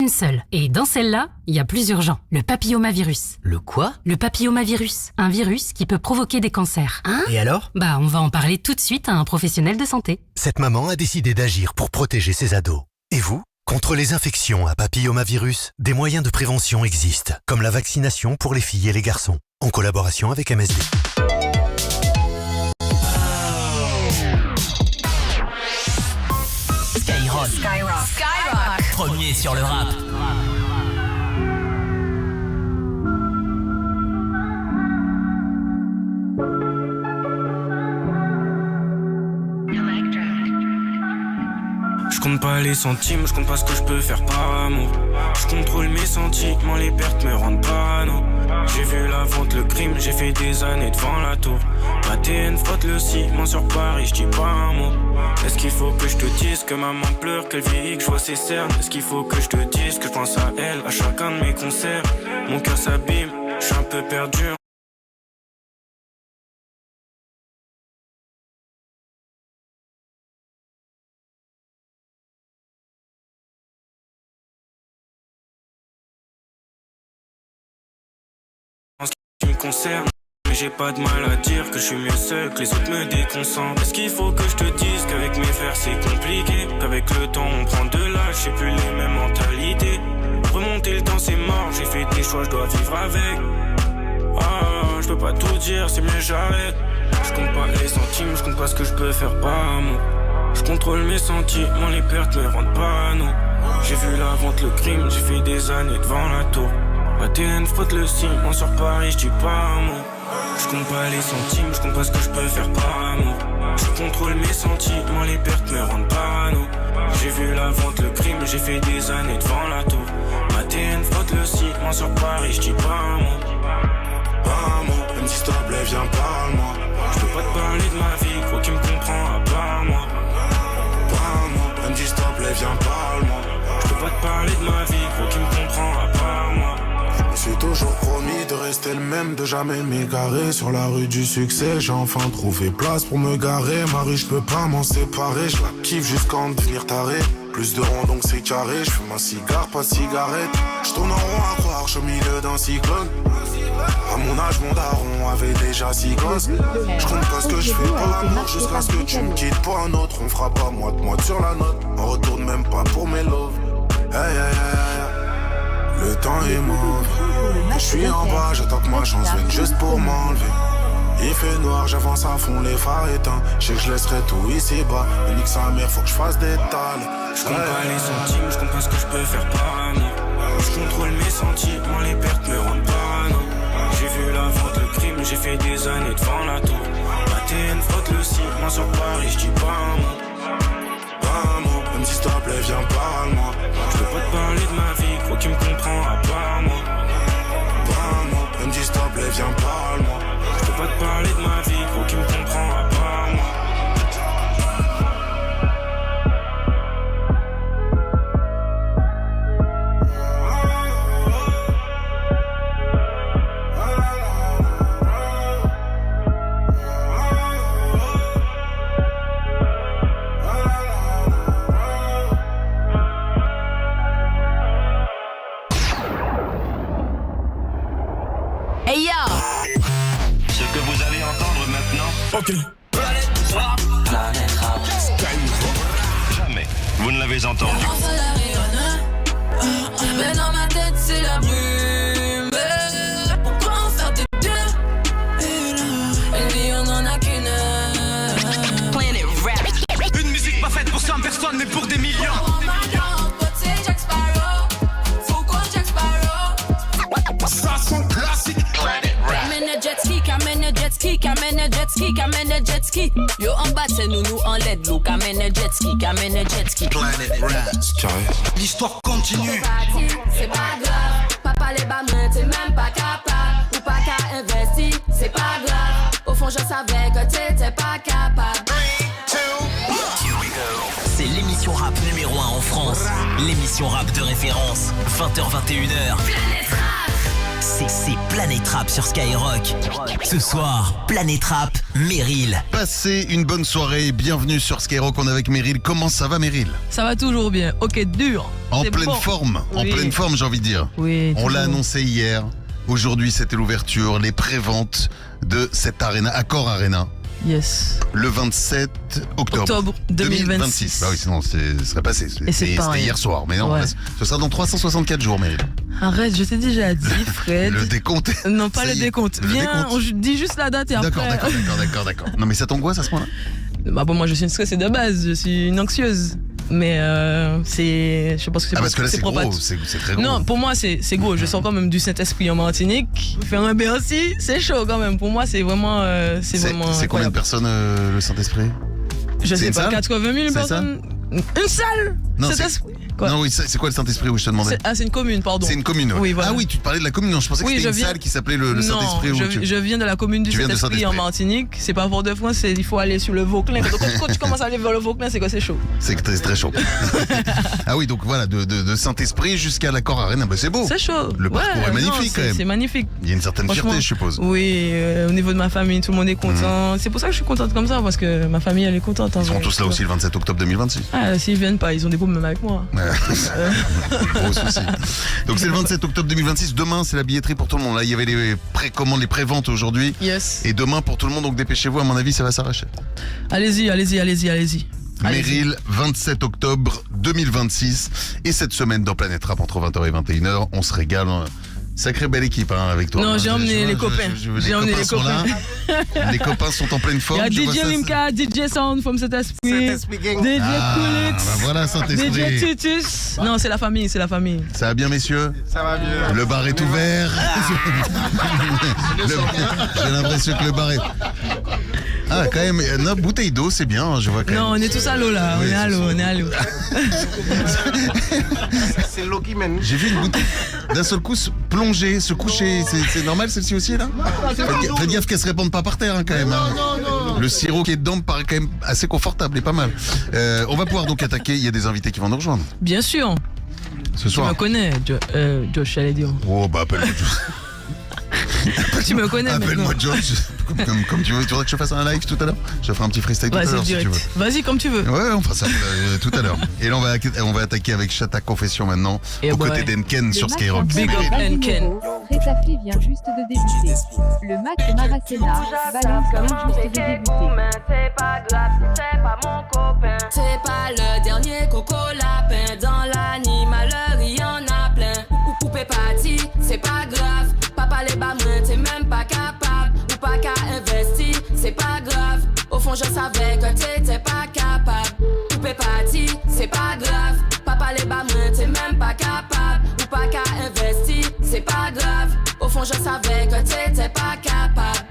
une seule. Et dans celle-là, il y a plus urgent. Le papillomavirus. Le quoi? Le papillomavirus. Un virus qui peut provoquer des cancers. Hein? Et alors? Bah, on va en parler tout de suite à un professionnel de santé. Cette maman a décidé d'agir pour protéger ses ados. Et vous? Contre les infections à papillomavirus, des moyens de prévention existent, comme la vaccination pour les filles et les garçons, en collaboration avec MSD. Skyrock. Premier sur le rap. Je compte pas les centimes, je compte pas ce que je peux faire par amour. Je contrôle mes sentiments, les pertes me rendent parano. J'ai vu la vente, le crime, j'ai fait des années devant la tour. Ma TN frotte le ciment sur Paris, je dis pas un mot. Est-ce qu'il faut que je te dise que maman pleure, qu'elle vieillit, que je vois ses cernes? Est-ce qu'il faut que je te dise que je pense à elle, à chacun de mes concerts? Mon cœur s'abîme, je suis un peu perdu. Concerne, mais j'ai pas de mal à dire que je suis mieux seul, que les autres me déconcentrent. Est-ce qu'il faut que je te dise qu'avec mes frères c'est compliqué, qu'avec le temps on prend de l'âge, j'ai plus les mêmes mentalités. Remonter le temps c'est mort, j'ai fait des choix, je dois vivre avec. Ah, je peux pas tout dire, c'est mieux j'arrête. Je compte pas les centimes, je compte pas ce que je peux faire par amour. Je contrôle mes sentiments, les pertes me rendent parano. J'ai vu la vente, le crime, j'ai fait des années devant la tour. La TN frotte le ciment sur Paris, je dis pas un mot. Je compte pas les centimes, je compte pas ce que je peux faire par amour. Je contrôle mes sentiments, les pertes me rendent parano. J'ai vu la vente, le crime, j'ai fait des années devant la tour. Ma TN frotte le ciment sur Paris, je dis pas un mot. Pas un mot, même si s'il te plaît, viens parle-moi. Je peux pas te parler de ma vie, gros qui me comprend à part moi. Pas un mot, même si s'il te plaît, viens parle-moi. Je peux pas te parler de ma vie, gros qui me comprend à part moi. Je me suis toujours promis de rester le même, de jamais m'égarer. Sur la rue du succès, j'ai enfin trouvé place pour me garer. Marie, je peux pas m'en séparer, je la kiffe jusqu'à en devenir taré. Plus de ronds donc c'est carré, je fume un cigare, pas de cigarette. Je tourne en rond à croire, je suis au milieu d'un cyclone. À mon âge, mon daron avait déjà 6 gosses. Je compte pas ce que je fais pour l'amour, jusqu'à ce que tu me quittes pour un autre. On fera pas moite-moite sur la note, on retourne même pas pour mes loves. Hey, hey, hey, hey. Le temps est mauvais, je suis en bas, j'attends que ma chance vienne juste pour m'enlever. Il fait noir, j'avance à fond, les phares éteints. Je sais que je laisserai tout ici bas. Mais nique sa mère, faut que je fasse des tales. Je compte pas les centimes, je compte pas ce que je peux faire par amour. Je contrôle mes sentiments, les pertes me rendent parano. J'ai vu la vente, le crime, j'ai fait des années devant la tour. Ma TN frotte le ciment sur Paris, je dis pas un mot. Pas un mot, même si s'il te plaît, viens parle-moi. Je peux pas te parler de ma vie, gros qui me comprend à part moi. Pas un mot, même si s'il te plaît, viens parle-moi. Je peux pas te parler de ma vie, gros qui me comprend à part moi. Hey yo! Ce que vous allez entendre maintenant. Ok. Planète Rap. Planète Rap. Jamais vous ne l'avez entendu. Mais dans ma tête c'est la brume. Pourquoi en faire des deux? Une vie on en a qu'une. Planet Rap. Une musique pas faite pour 100 personnes mais pour des millions. Ça son classique. Planet Rap. Kamène jet ski, kamène jet ski, kamène jet ski, kamène jet ski. Yo en bas c'est nous en LED, l'eau kamène jet ski, kamène jet ski. Planet Rap. L'histoire continue. C'est pas grave, papa les bas t'es même pas capable. Ou pas qu'à investir, c'est pas grave. Au fond je savais que t'étais pas capable. C'est l'émission rap numéro 1 en France. L'émission rap de référence. 20h-21h. Planète Rap. C'est Planète Rap sur Skyrock. Ce soir, Planète Rap, Meryl. Passez une bonne soirée, bienvenue sur Skyrock, on est avec Meryl. Comment ça va Meryl? Ça va toujours bien, ok dur. En C'est pleine bon. forme, en Oui. pleine forme j'ai envie de dire. Oui, On l'a toujours. annoncé hier, aujourd'hui c'était l'ouverture, les préventes de cette arena, Accor Arena. Yes. Le 27 octobre 2026. Bah oui, sinon ce serait passé. C'était pas rien. hier soir. Mais non, Ouais. là, ce sera dans 364 jours, Meryl. Arrête, je t'ai déjà dit, Fred. Le décompte. Non, pas Ça le y est, décompte. le Viens, décompte. on dit juste la date et D'accord, après. d'accord. Non, mais ça t'angoisse à ce moment-là? Bah bon, moi je suis une stressée de base, je suis une anxieuse. Mais c'est. Je pense que c'est Ah, parce que là, c'est propre à gros, tout. c'est très gros. Non, pour moi c'est gros. Je sens quand même du Saint-Esprit en Martinique. Faire un Bercy, c'est chaud quand même. Pour moi, c'est vraiment. C'est combien de incroyable. personnes le Saint-Esprit? Je c'est sais une pas, salle 80 000 C'est personnes. Une salle Non, Saint-Esprit. Quoi Non, oui, c'est quoi le Saint-Esprit où je te demandais? C'est une commune, pardon. C'est une commune, ouais. Oui, voilà. Ah oui, tu te parlais de la commune. Non, je pensais que Oui, c'était je une viens- salle qui s'appelait le Non, Saint-Esprit. je viens de la commune du Tu viens de Saint-Esprit en Saint-Esprit. Martinique. C'est pas Fort-de-France, il faut aller sur le Vauclin. Quand tu commences à aller vers le Vauclin, c'est quoi? C'est chaud. C'est très, très chaud. Ah oui, donc voilà, de Saint-Esprit jusqu'à l'Accor Arena, bah c'est beau. C'est chaud. Le parcours est magnifique, quand même. C'est magnifique. Il y a une certaine Franchement, fierté, je suppose. Oui, au niveau de ma famille, tout le monde est content. C'est pour ça que je suis contente comme ça, parce que ma famille, elle est contente. Ils seront tous là aussi le 27 octobre 2026. Ah, s'ils viennent pas, ils ont des problèmes avec moi. Gros souci. Donc c'est le 27 octobre 2026. Demain, c'est la billetterie pour tout le monde. Là, il y avait les précommandes, les préventes aujourd'hui. Yes. Et demain pour tout le monde, donc dépêchez-vous. À mon avis, ça va s'arracher. Allez-y. Meryl, 27 octobre 2026. Et cette semaine dans Planète Rap entre 20h et 21h, on se régale. Sacrée belle équipe avec toi. Non, j'ai emmené les copains. J'ai emmené les copains. Les copains sont en pleine Il forme. y a Je vois DJ ça, Limka, DJ Sound from Saint-Esprit, DJ Ah, Coolix, bah voilà Saint-Esprit. DJ Titus. Non, c'est la famille. Ça va bien, messieurs? Ça va bien. Le bar est ouvert. J'ai l'impression que le bar est... Ah, quand même, une bouteille d'eau, c'est bien, je vois quand même. Non, on est tous à l'eau là. Oui, On est à l'eau. C'est l'eau qui mène. J'ai vu une bouteille d'un seul coup se plonger, se coucher. C'est normal celle-ci aussi là? Faites gaffe qu'elle se répande pas par terre hein, quand même. Hein. Le sirop qui est dedans me paraît quand même assez confortable et pas mal. On va pouvoir donc attaquer, il y a des invités qui vont nous rejoindre Bien sûr. ce Tu soir. me connais, Josh, j'allais dire. Oh bah appelle-moi Josh. Tu me connais maintenant. Appelle-moi Josh. Comme tu veux, tu voudrais que je fasse un live tout à l'heure? Je ferai un petit freestyle tout à Vas-y, l'heure si tu direct. veux. Vas-y, comme tu veux. Ouais, on fera ça tout à l'heure. Et là, on va attaquer avec Chata Confession maintenant, Et aux bah côtés ouais. d'Enken sur Skyrock. Big up Enken. Rétafli vient juste de débuter. Le match Maracena balance vient juste de débuter. C'est pas grave si c'est pas mon copain. C'est pas le dernier coco lapin. Dans l'animaleur, il y en a plein. Ou poupée party, c'est pas grave. Papa les bas moins, t'es même pas capable. Ou pas qu'à investir, c'est pas grave. Au fond, je savais que t'étais pas capable. Poupée party, c'est pas grave. Papa les bas moins, t'es même pas capable. Ou pas qu'à investir, c'est pas grave. Au fond, je savais que t'étais pas capable.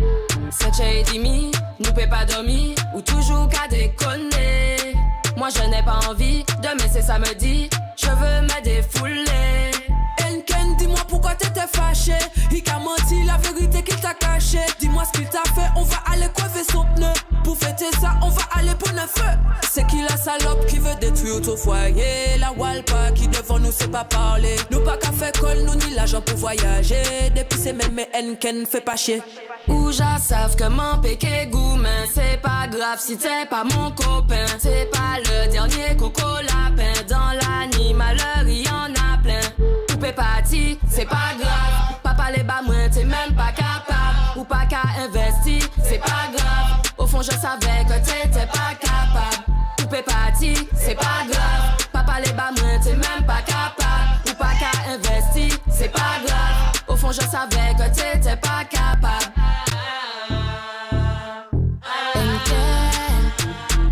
C'est Dimi, nous peut pas dormir. Ou toujours qu'à déconner. Moi, je n'ai pas envie de me laisser samedi. Je veux me défouler. Enken, dis-moi pourquoi t'étais fâché. Il t'a menti, la vérité qu'il t'a caché. Dis-moi ce qu'il t'a fait, on va aller crever son pneu. Pour fêter ça, on va aller pour le feu. C'est qui la salope qui veut détruire ton foyer? La Walpa qui devant nous sait pas parler. Nous pas qu'à faire colle, nous ni l'argent pour voyager. Depuis ces mêmes, mais Enken fait pas chier. Ou j'en savent que mon péché gourmand. C'est pas grave si t'es pas mon copain. C'est pas le dernier coco lapin. Dans l'animaleur, il y en a plein. Poupée party, c'est pas grave. Papa les bas moins, t'es même pas capable. Ou pas qu'à investir, c'est pas grave. Au fond, je savais que t'étais pas capable. Poupée party, c'est pas grave. Papa les bas moins, t'es même pas capable. Ou pas qu'à investir, c'est pas grave. Au fond, je savais que t'étais pas capable.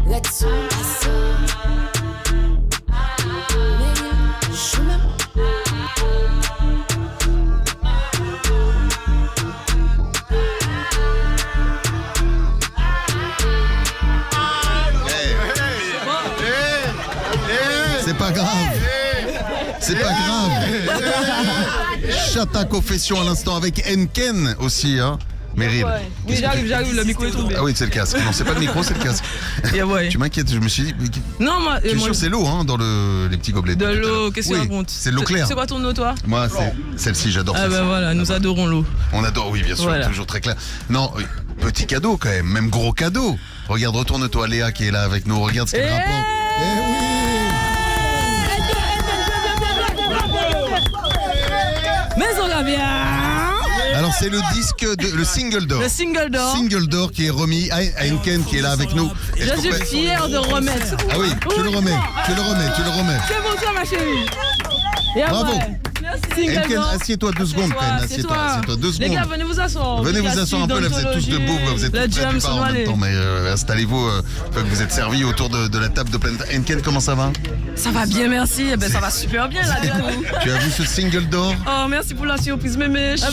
Let's go. C'est pas grave. C'est pas grave. Chata Confession à l'instant avec Enken aussi. Hein. Meryl. Ouais. Oui, j'arrive, le micro est tombé. Ah oui, c'est le casque. Non, c'est pas le micro, c'est le casque. Yeah, ouais. Tu m'inquiètes, je me suis dit. Non, moi. Je suis sûr, c'est l'eau, hein, dans les petits gobelets. De l'eau, qu'est-ce que tu racontes? C'est de l'eau claire. C'est quoi ton eau, toi? Moi, c'est celle-ci, j'adore Ah, celle-ci. bah voilà, nous adorons l'eau. On adore, oui, bien sûr, Voilà. toujours très clair. Non, petit cadeau quand même gros cadeau. Regarde, retourne-toi, Léa qui est là avec nous. Regarde ce qu'elle rapporte. Eh oui! Mais on va bien. Alors c'est le disque, le single d'or. Le single d'or. Single d'or qui est remis à Henken qui est là avec nous. Je suis fier de remettre. Ah oui, tu le remets. C'est pour toi, ma chérie. Et bravo. Henken, d'or. assieds-toi 2 secondes quand même. Assieds-toi 2 secondes. Les gars, venez vous asseoir. Venez vous asseoir un peu, là vous êtes tous debout, vous êtes tous près du bar en même temps, mais installez-vous, vous êtes servis autour de la table de Planète. Henken, comment ça va? Ça va bien, merci. Eh ben, ça va super bien là. Tu as vu ce single d'or? Oh, merci pour la surprise, mémé. Chaud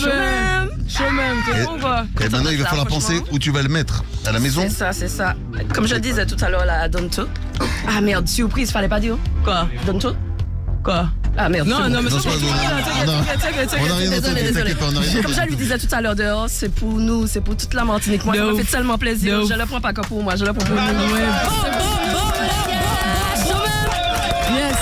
même, t'es bon quoi? Et maintenant il va falloir penser où tu vas le mettre. À la maison? C'est ça. Comme je disais tout à l'heure là, à Donto. Ah merde, surprise, fallait pas dire. Quoi? Donto? Quoi? Ah merde. Non, mais ça, on n'a rien entendu, t'inquiète pas, on n'a rien Comme entendu. je lui disais tout à l'heure dehors, c'est pour nous, c'est pour toute la Martinique. Moi, ça me fait tellement plaisir. Je le prends pas que pour moi, je le prends pour nous. Yes.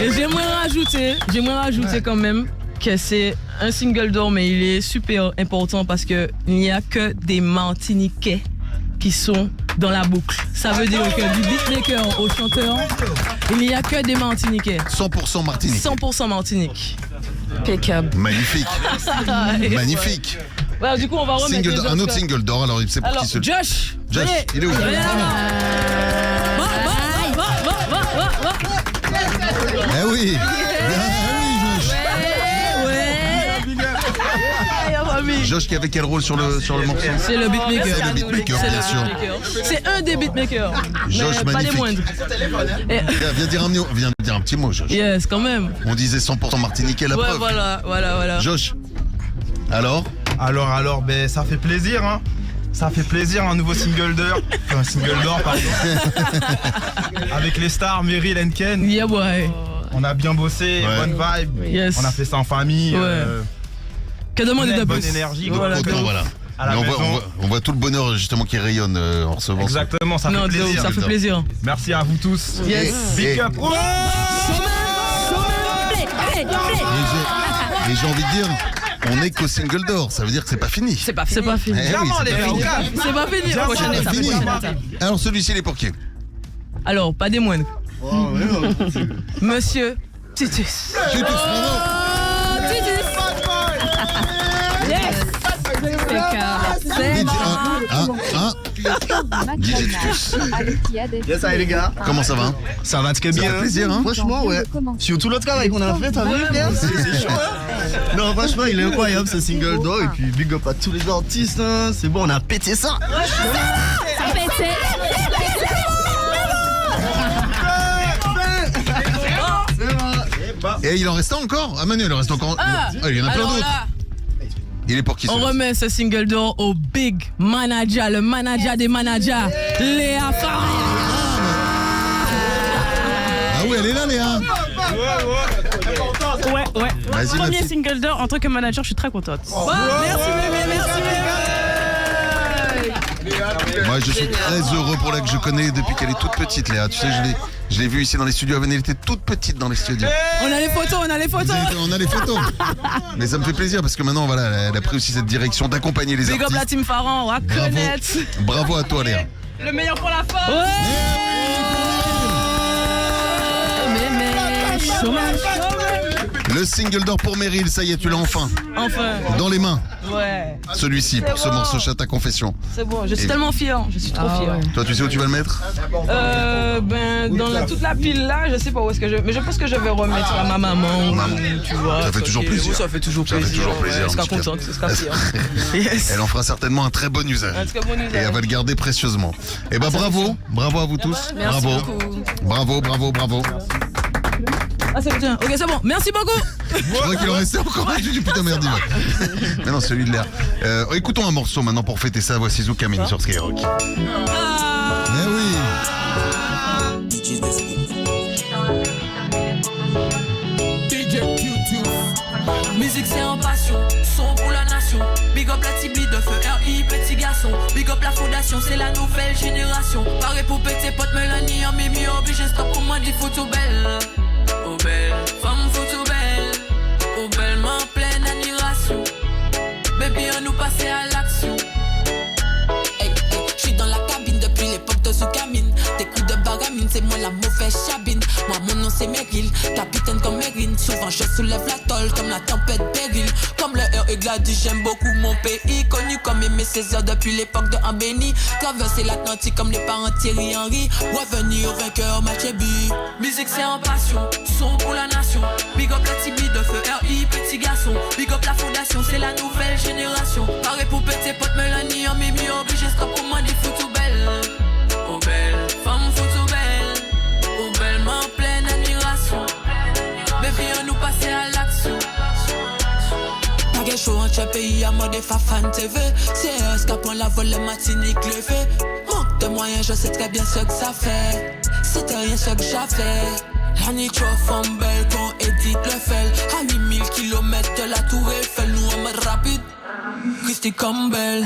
Et j'aimerais rajouter quand même que c'est un single d'or, mais il est super important parce que il n'y a que des Martiniquais qui sont dans la boucle. Ça veut dire que du beatmaker au chanteur, il n'y a que des Martiniquais. 100% Martinique. 100% Martinique. Impeccable. Magnifique. Magnifique. Voilà, du coup, on va remettre un autre single d'or. Alors, c'est pour qui ce Josh, il est où? Eh oui. Josh qui avait quel rôle sur le morceau? C'est le beatmaker. C'est le beatmaker, bien sûr. C'est un des beatmakers. Josh, mais magnifique. pas des moindres. Viens dire un petit mot, Josh. Yes, quand même. On disait 100% Martiniquais, la preuve. Voilà. Josh, alors, ben ça fait plaisir, hein. Ça fait plaisir, un nouveau single d'or. Enfin, single d'or, pardon. Avec les stars, Meryl, Henken. Yeah, boy. On a bien bossé, bonne vibe. Yes. On a fait ça en famille. Que demander de plus? Bonne énergie, voilà. À la Mais maison. on voit tout le bonheur justement qui rayonne en recevant. Exactement, ça fait plaisir. Ça fait plaisir. Merci à vous tous. Yes. Big up. Et j'ai envie de dire, on est qu'au single d'or, ça veut dire que c'est pas fini. C'est pas fini. Eh oui, c'est pas fini. C'est pas fini. Prochaine étape. Alors celui-ci, il est pour qui? Alors, pas des moindres. Monsieur Titus. Yes, allez les gars. Comment ça va? Ça va très bien. Ça fait plaisir, hein? Franchement, ouais. Surtout le travail qu'on a fait, t'as vu, bien? C'est chaud, hein? Non, franchement, il est incroyable ce single d'or. Et puis, big up à tous les artistes, hein. C'est bon, on a pété ça. Ça pète. Et il en reste encore? Ah Manu, il en reste encore. Il y en a plein d'autres. Il est pour qui? On remet ce single d'or au big manager, le manager des managers, Léa Farah. Ah oui, elle est là, Léa. Ouais. Vas-y, Premier single d'or en tant que manager, je suis très contente. Merci bébé. Moi, je suis très heureux pour elle que je connais depuis qu'elle est toute petite, Léa. Tu sais, je l'ai vue ici dans les studios. Elle était toute petite dans les studios. On a les photos. On a les photos. Mais ça me fait plaisir parce que maintenant, voilà, elle a pris aussi cette direction d'accompagner les Big up artistes. la team Farah, on va connaître. Bravo à toi, Léa. Le meilleur pour la fin. Le single d'or pour Meryl, ça y est, tu l'as enfin. Enfin. Dans les mains. Ouais. Celui-ci, pour ce morceau Chat à confession. C'est bon, je suis tellement fière. Je suis trop fière. Toi, tu sais où tu vas le mettre? Dans toute la pile là, je sais pas où est-ce que je. Mais je pense que je vais remettre à ma maman. Tu vois. Ça fait toujours plaisir. Ça fait toujours plaisir. Elle sera contente, elle sera fière. Yes. Elle en fera certainement un très bon usage. Et elle va le garder précieusement. Et bah bravo à vous tous. Merci Bravo. Ah c'est bien. Ok, c'est bon. Merci beaucoup. Je crois qu'il en restait encore un. Je dis putain merde. Mais non, celui de l'air. Écoutons un morceau maintenant pour fêter ça. Voici Zoukamine sur Skyrock. Mais oui. Musique c'est en passion, son pour la nation. Big up la Tibi de feu RI, petit garçon. Big up la fondation, c'est la nouvelle génération. Pareil pour péter pote Mélanie en mimi obligé stop pour moi dit photo belle. Oh belle, femme photo belle. Oh belle, m'en pleine admiration. Baby, on nous passer à l'action. Hey, hey, j'suis dans la cabine depuis l'époque de Soukamine. Des coups de bagamine, c'est moi la mauvaise chabine. Moi mon nom c'est Meryl, capitaine comme Mérine. Souvent je soulève la tôle comme la tempête péril. Comme le R et Gladys, j'aime beaucoup mon pays. Connu comme Aimé Césaire depuis l'époque de Ambéni. Traverser l'Atlantique comme les parents Thierry Henry. Revenir au vainqueur Machebi. Musique c'est en passion, son pour la nation. Big up la Tibi de feu RI, petit garçon. Big up la fondation, c'est la nouvelle génération. Pareil pour péter pote Mélanie en mimi obligé stop pour moi des photos belles. Oh belle, femme photo belle. Oh belle, m'en pleine admiration. Baby, on nous passer à l'action. Pas chaud en chaque pays à mode Fafan TV. C'est un scap on la vole le matinique levé. Manque de moyens, je sais très bien ce que ça fait. C'était rien ce que j'avais. La nuit trop fumble qu'on édite le fel. À 8000 km de la tour Eiffel. Nous en mode rapide, Christy Campbell.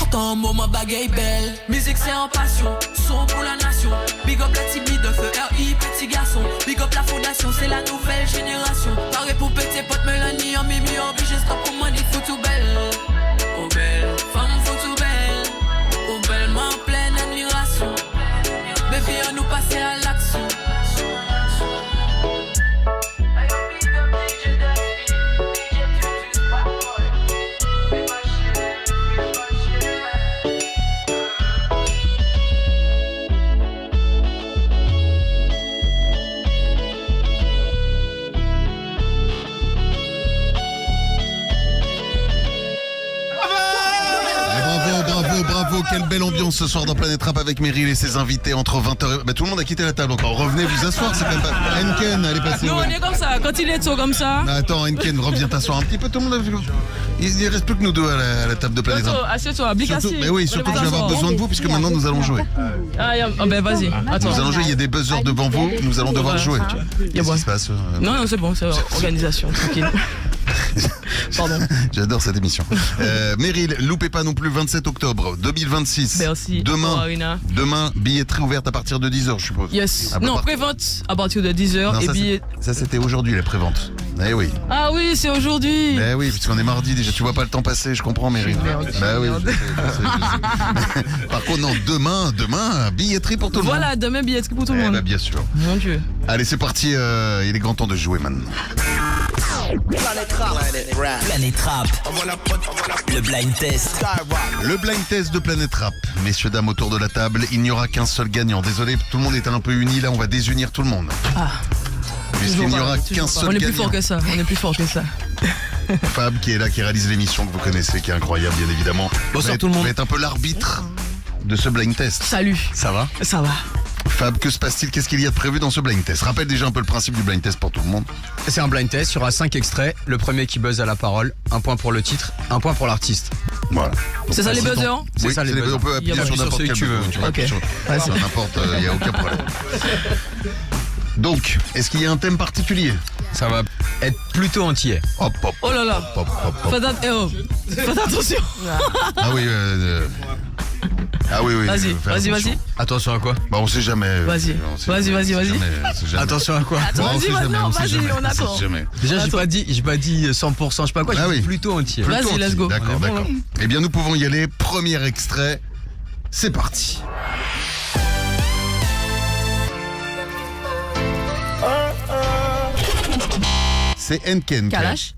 Attends un moment, bagaille belle. Musique c'est en passion, son pour la nation. Big up la Tibi de feu RI, petit garçon. Big up la fondation, c'est la nouvelle génération. Pareil pour péter pote Mélanie en mimi obligé stop pour moi des photos belles. Oh belle, femme photo belle. Oh belle, m'en pleine admiration. Baby, on nous passer à l'action. Bravo, quelle belle ambiance ce soir dans Planète Rap avec Meryl et ses invités entre 20h. Bah, tout le monde a quitté la table encore. Revenez vous asseoir, c'est quand même pas. Henken, allez passer. Nous, on est comme ça, quand il est tôt comme ça. Non, attends, Henken, reviens t'asseoir un petit peu. Tout le monde a vu. Il reste plus que nous deux à la table de Planète Rap. Assieds-toi, Blic assis. Mais oui, surtout que je vais avoir besoin de vous puisque maintenant nous allons jouer. Ah, ben vas-y, attends. Nous allons jouer, il y a des buzzers devant vous, nous allons devoir jouer. Qu'est-ce qui se passe Non, c'est bon, c'est organisation, tranquille. Pardon. J'adore cette émission. Meryl, loupez pas non plus 27 octobre 2026. Merci. Demain, billetterie ouverte à partir de 10h, je suppose. Yes. Non, prévente à partir de 10h non, et billets. Ça, c'était aujourd'hui, la prévente. Eh oui. Ah oui, c'est aujourd'hui. Eh oui, puisqu'on est mardi déjà, tu vois pas le temps passer, je comprends, Meryl. Bah oui, je sais. Par contre, non, demain, billetterie pour tout le monde. Voilà, demain, billetterie pour tout le monde. Bah, bien sûr. Mon Dieu. Allez, c'est parti, il est grand temps de jouer maintenant. Planète Rap. Le blind test. Le blind test de Planète Rap. Messieurs, dames, autour de la table, il n'y aura qu'un seul gagnant. Désolé, tout le monde était un peu uni, là, on va désunir tout le monde. Ah. Puisqu'il n'y aura qu'un seul gagnant. On est plus fort que ça, Fab qui est là, qui réalise l'émission que vous connaissez, qui est incroyable, bien évidemment. Bonsoir tout le monde. Vous êtes un peu l'arbitre de ce blind test. Salut. Ça va? Ça va. Fab, que se passe-t-il? Qu'est-ce qu'il y a de prévu dans ce blind test? Rappelle déjà un peu le principe du blind test pour tout le monde. C'est un blind test, il y aura 5 extraits. Le premier qui buzz à la parole, 1 point pour le titre, 1 point pour l'artiste. Voilà. C'est ça les buzzers? Oui, ça les buzzers. On peut appuyer sur n'importe quel buzzer. Tu peux appuyer sur n'importe, il n'y a aucun problème. Donc, est-ce qu'il y a un thème particulier? Ça va être plutôt entier. Hop, hop. Oh là là. Faites attention. Ah oui, ah oui. Vas-y. Attention à quoi? Bah on sait jamais. Vas-y. Attention à quoi? Vas-y, on attend. Déjà, j'ai pas dit 100%, je sais pas quoi, j'ai dit plutôt entier. Vas-y, let's go. D'accord. Eh bien, nous pouvons y aller. Premier extrait. C'est parti. C'est Henken. Kalash.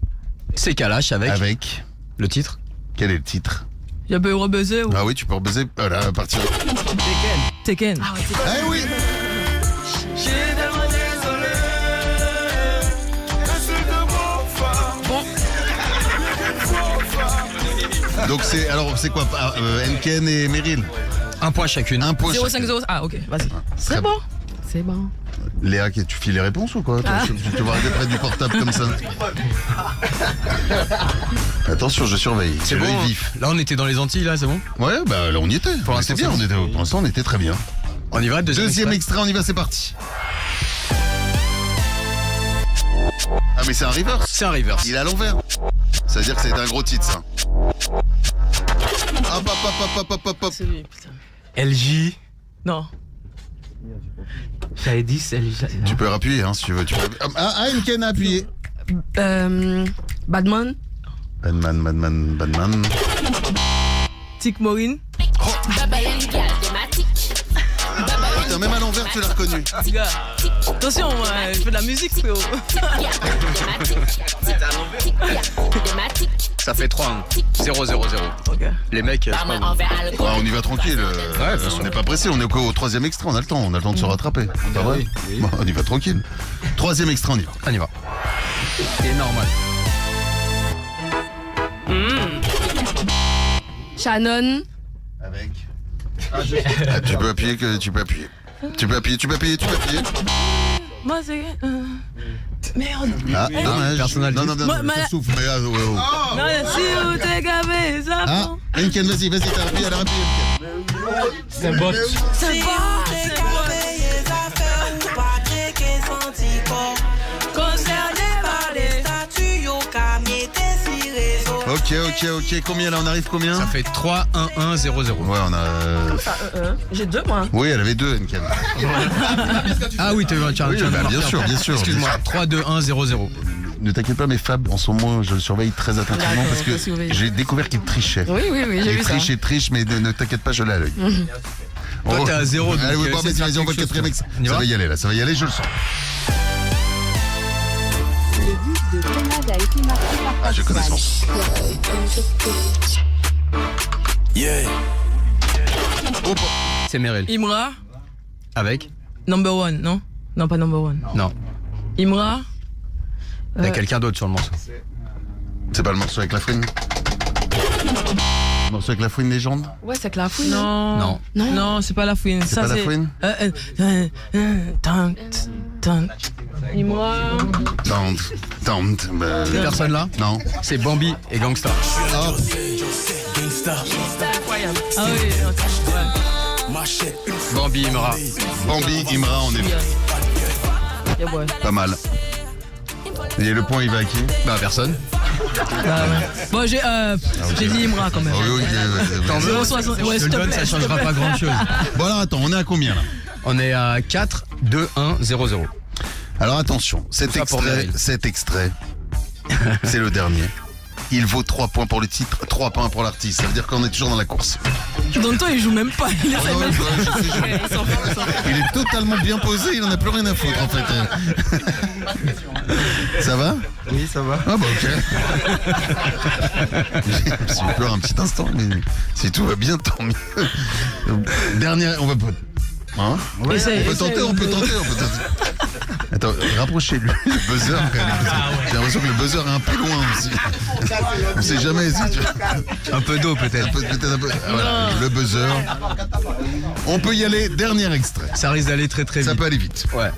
C'est Kalash avec. Avec. Le titre. Quel est le titre? Il peut rebuzzer ou... Ah oui, tu peux rebuzzer. Voilà, à partir. Tekken. Ah oui. Donc c'est quoi Henken et Meryl? 1 point chacune. 1 point 0,5. Ah ok, vas-y. C'est bon. Léa, tu files les réponses ou quoi? Tu vas arriver près du portable comme ça. Attention, je surveille. C'est bon. Vif. Là, on était dans les Antilles, là, c'est bon? Ouais, bah là, on y était. Pour l'instant, bien. Pour l'instant, on était très bien. On y va, deuxième extrait, on y va, c'est parti. Ah, mais c'est un reverse. C'est un reverse. Il est à l'envers. Ça veut dire que c'est un gros titre, ça. Hop. C'est lui, putain. LJ. Non. J'avais dit LJ. Tu peux appuyer hein, si tu veux. Henken a appuyé. Badman. Badman. Tic Maureen. Putain, même à l'envers, tu l'as reconnu. Gars. Attention, je fais de la musique, frérot. Ça fait 3-1. 0-0-0. Okay. Les mecs, c'est pas bon. On y va tranquille. Ouais, on n'est pas pressé, on est au 3e extrait, on a le temps de se rattraper. Pas vrai bon, on y va tranquille. 3e extrait, on y va. On y va. C'est normal. Shannon. Avec. Tu peux appuyer. Moi, c'est. Merde. Ah, dommage. Personnalité. Non, ça souffle. Mais Non, si vous t'es gavé, ça. Henken, vas-y, t'as appuyé, elle a appuyé. C'est bot. C'est bon. Ok. Combien là, on arrive combien? Ça fait 3-1-1-0-0. Ouais, on a. J'ai 2 moi. Oui, elle avait 2, Henken. Ah oui, tu as bien sûr. Excuse-moi, 3-2-1-0-0. Ne t'inquiète pas, mais Fab, en ce moment, je le surveille très attentivement parce que j'ai découvert qu'il trichait. Oui, j'ai vu ça. Il triche, mais ne t'inquiète pas, je l'ai à l'œil. Toi, t'es à 0. Allez, vas-y, on va le 4e extrait. Ça va y aller, je le sens. Le bus de Grenade a été marqué par Ah, je connais Pascal. son. C'est Meryl. Imra. Avec Number one, non? Non, pas number one. Non. Imra. Il y a quelqu'un d'autre sur le morceau. C'est pas le morceau avec la fouine? Le morceau avec la fouine légende? Ouais, c'est avec la fouine. Non, c'est pas la fouine. C'est pas la fouine? Imra. Ces personnes-là? Non. C'est Bambi et Gangsta. Oh. Ah oui, Bambi, Imra. On est Yeah, boy. pas mal. Et le point, il va à qui? Bah, personne. Bon, j'ai dit Imra quand même. Oui, T'en veux? Ouais, Je s'il te te le donne, plaît. ça changera pas grand-chose. Bon, alors attends, on est à combien là? On est à 4-2-1-0-0. Alors attention, cet extrait, c'est le dernier. Il vaut 3 points pour le titre, 3 points pour l'artiste. Ça veut dire qu'on est toujours dans la course. Donc toi, il joue même pas. Il essaie même pas. Il est totalement bien posé, il en a plus rien à foutre en fait. Ça va? Oui, ça va. Ah bah ok. J'ai eu peur un petit instant, mais si tout va bien, tant mieux. Dernière, on va pas... Hein? Ouais, on peut tenter. Attends, rapprochez-lui le buzzer quand même. J'ai l'impression que le buzzer est un peu loin aussi. On sait jamais si tu... Un peu d'eau peut-être. Un peu. Voilà, le buzzer. On peut y aller, dernier extrait. Ça risque d'aller très vite. Ça peut aller vite. Ouais.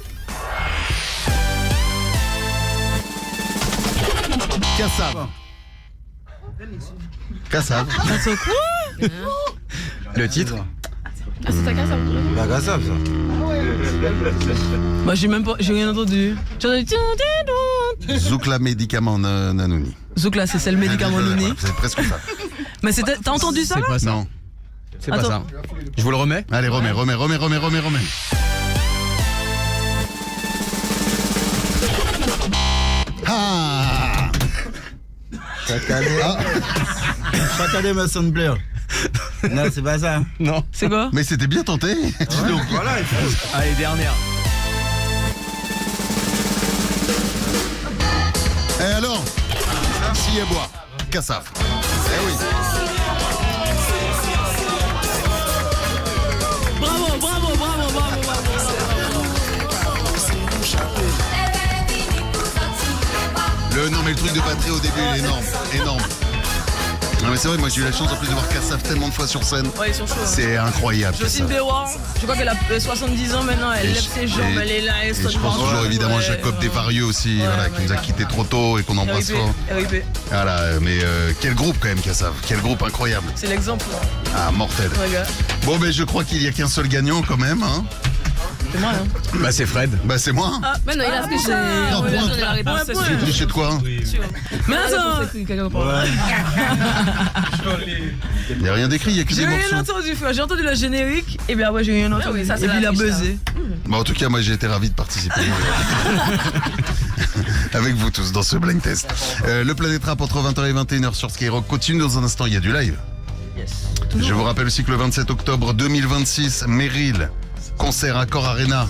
Kassav. Le titre? Ah, c'est ta Kassav. La Kassav, ça. Bah, j'ai rien entendu. Zoukla médicament Nanouni. Zoukla, c'est le médicament Nanouni. Ouais, c'est presque ça. Mais t'as entendu ça C'est là? pas ça. Non. C'est pas ça. Je vous le remets? Allez, remets. Ah! Chaque année, Mason Blair. Non, c'est pas ça. Non. C'est quoi? Mais c'était bien tenté. Voilà, il faut. Allez, dernière. Et alors? Si et bois. Kassav. Eh oui. Bravo. Non mais le truc de batterie au début, il est énorme. Non mais c'est vrai, moi j'ai eu la chance en plus de voir Kassav tellement de fois sur scène. Ouais, ils sont chauds. C'est incroyable. Jocelyne Béouard, je crois qu'elle a 70 ans maintenant, elle lève ses jambes, elle est là, elle Et je pense toujours évidemment à Jacob Desvarieux aussi, voilà, qui nous a quittés trop tôt et qu'on embrasse fort. RIP. Voilà, mais quel groupe quand même Kassav, quel groupe incroyable. C'est l'exemple. Ah, mortel. Regarde. Bon ben je crois qu'il n'y a qu'un seul gagnant quand même, hein. C'est moi, hein. Bah c'est Fred. Bah c'est moi. Ah, mais non, il a ce que j'ai. Non, On lui a point. donné la réponse. J'ai triché de quoi hein? Mais attends. Il n'y a rien d'écrit, il n'y a que J'ai des rien morceaux. entendu, frère. J'ai entendu le générique, et bien ouais, j'ai rien entendu. oui, ça, c'est et puis il la a triche, buzzé. Bon, en tout cas, moi j'ai été ravi de participer avec vous tous dans ce blind test. Le Planète Rap entre 20h et 21h sur Skyrock continue. Dans un instant, il y a du live. Yes. Je vous rappelle aussi que le 27 octobre 2026, Meryl, concert à Accor Arena.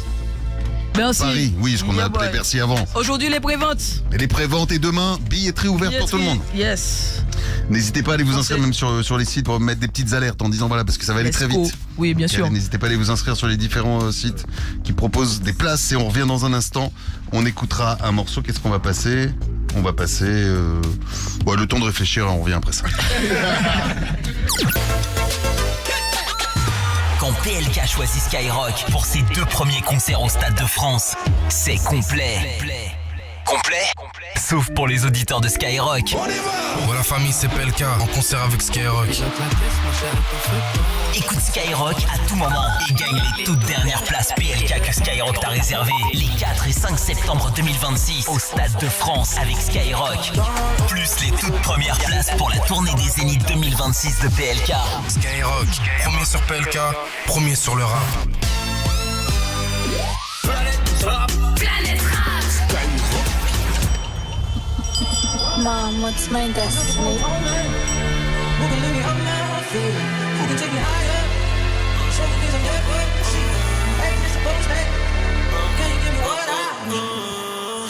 Merci. Paris, oui, ce qu'on a Yeah, appelé boy. Bercy avant. Aujourd'hui, les préventes. Et les préventes et demain, billetterie ouverte pour tout le monde. Yes. N'hésitez pas à aller vous inscrire même sur les sites pour mettre des petites alertes en disant voilà parce que ça va aller très vite. Oui, bien sûr. Allez, n'hésitez pas à aller vous inscrire sur les différents sites qui proposent des places et on revient dans un instant. On écoutera un morceau. Qu'est-ce qu'on va passer? On va passer le temps de réfléchir, on revient après ça. Quand PLK choisit Skyrock pour ses 2 premiers concerts au Stade de France, c'est complet. Complet? Sauf pour les auditeurs de Skyrock. Voilà famille, c'est PLK en concert avec Skyrock. Écoute Skyrock à tout moment et gagne les toutes dernières places PLK que Skyrock t'a réservées les 4 et 5 septembre 2026 au Stade de France avec Skyrock. Plus les toutes premières places pour la tournée des Zénith 2026 de PLK. Skyrock, premier sur PLK, premier sur le rap. Planète Rap. Mom, what's my destiny?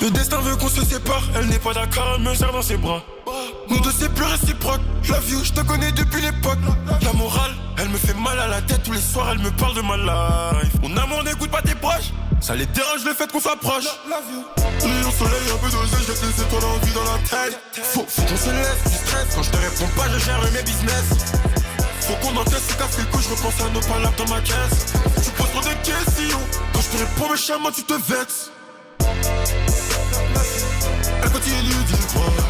Le destin veut qu'on se sépare, elle n'est pas d'accord, elle me serre dans ses bras. Nous deux c'est plus réciproque, la vie je te connais depuis l'époque. La morale, elle me fait mal à la tête, tous les soirs elle me parle de ma life. Mon amour n'écoute pas tes proches, ça les dérange le fait qu'on s'approche. Rayon soleil, un peu d'oseille, j'ai les étoiles en vie dans la tête. Faut qu'on se laisse du stress, quand je te réponds pas je gère mes business. Faut qu'on encaisse ce casse quelques, je repense à nos palabres dans ma caisse. Tu poses trop de questions, quand je te réponds méchamment tu te vexes. Elle continue d'y croire,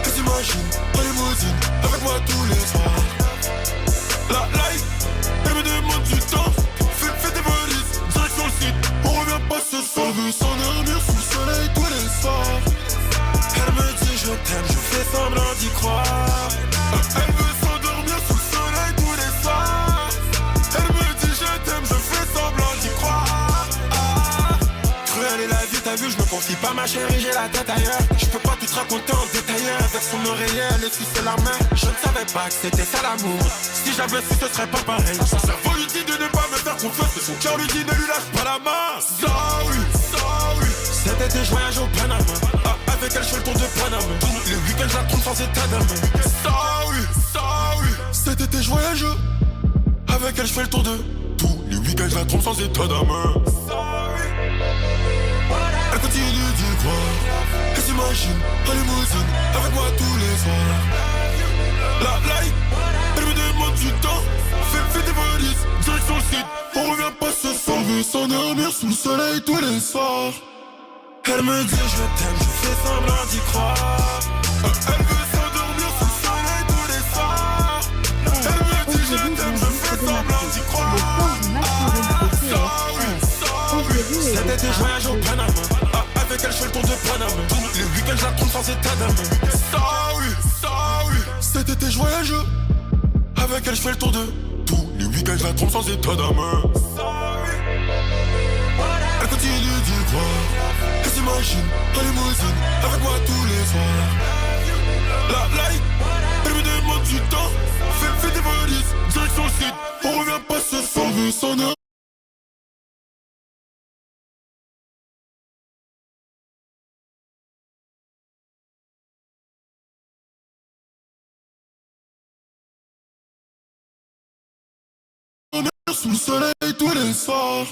elle s'imagine en limousine avec moi tous les soirs. La life, elle me demande du temps, fais tes valises, direction le site, on revient pas ce soir. Elle veut s'endormir sous le soleil tous les soirs. Elle me dit je t'aime, je fais semblant d'y croire. Elle veut s'endormir sous le soleil tous les soirs. Elle me dit je t'aime, je fais semblant d'y croire. Cruelle est la vie, t'as vu, je me confie pas ma chérie, j'ai la tête ailleurs. Je peux pas tout te raconter en détail. Avec son oreiller, elle essuie la main. Je ne savais pas que c'était ça l'amour. Si j'avais su, ce serait pas pareil. Son cerveau lui dit de ne pas me faire confiance, mais son cœur lui dit ne lui lâche pas la main. Sorry. Cet été, je voyage au Panama. Avec elle, je fais le tour de Panama. Le week-end, je la trompe sans état d'âme. Sorry. Cet été, je voyage. Avec elle, je fais le tour de tous les week-ends, je la trompe sans état d'âme. Elle continue d'y croire, elle s'imagine en limousine avec moi tous les soirs. La life, elle me demande du temps, fais tes valises, direction le site, on revient pas ce soir. Elle veut s'endormir sous le soleil tous les soirs. Elle me dit je t'aime, je fais semblant d'y croire. Elle veut s'endormir sous le soleil tous les soirs. Elle me dit je t'aime, je fais semblant d'y croire. Cet été, je voyage au Panama. Avec elle, je fais le tour de Panama. Le week-end, je la trompe sans état d'âme. Sorry. Cet été, je voyage. Avec elle, je fais le tour de tous les week-ends, je la trompe sans état d'âme. Elle continue d'y croire. Elle s'imagine en limousine avec moi tous les soirs. La life, elle me demande du temps. Fais tes valises, direction le site. On revient pas ce soir, on veut s'en aller. Sous le soleil tous les soirs.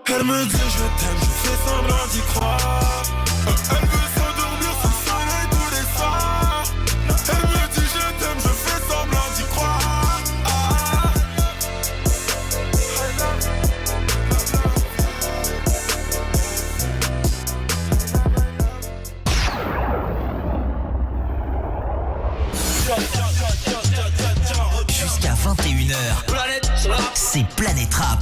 Elle me dit je t'aime, je fais semblant d'y croire. Elle veut s'endormir sous le soleil tous les soirs. Elle me dit je t'aime, je fais semblant d'y croire. Jusqu'à 21h, c'est Planète Rap.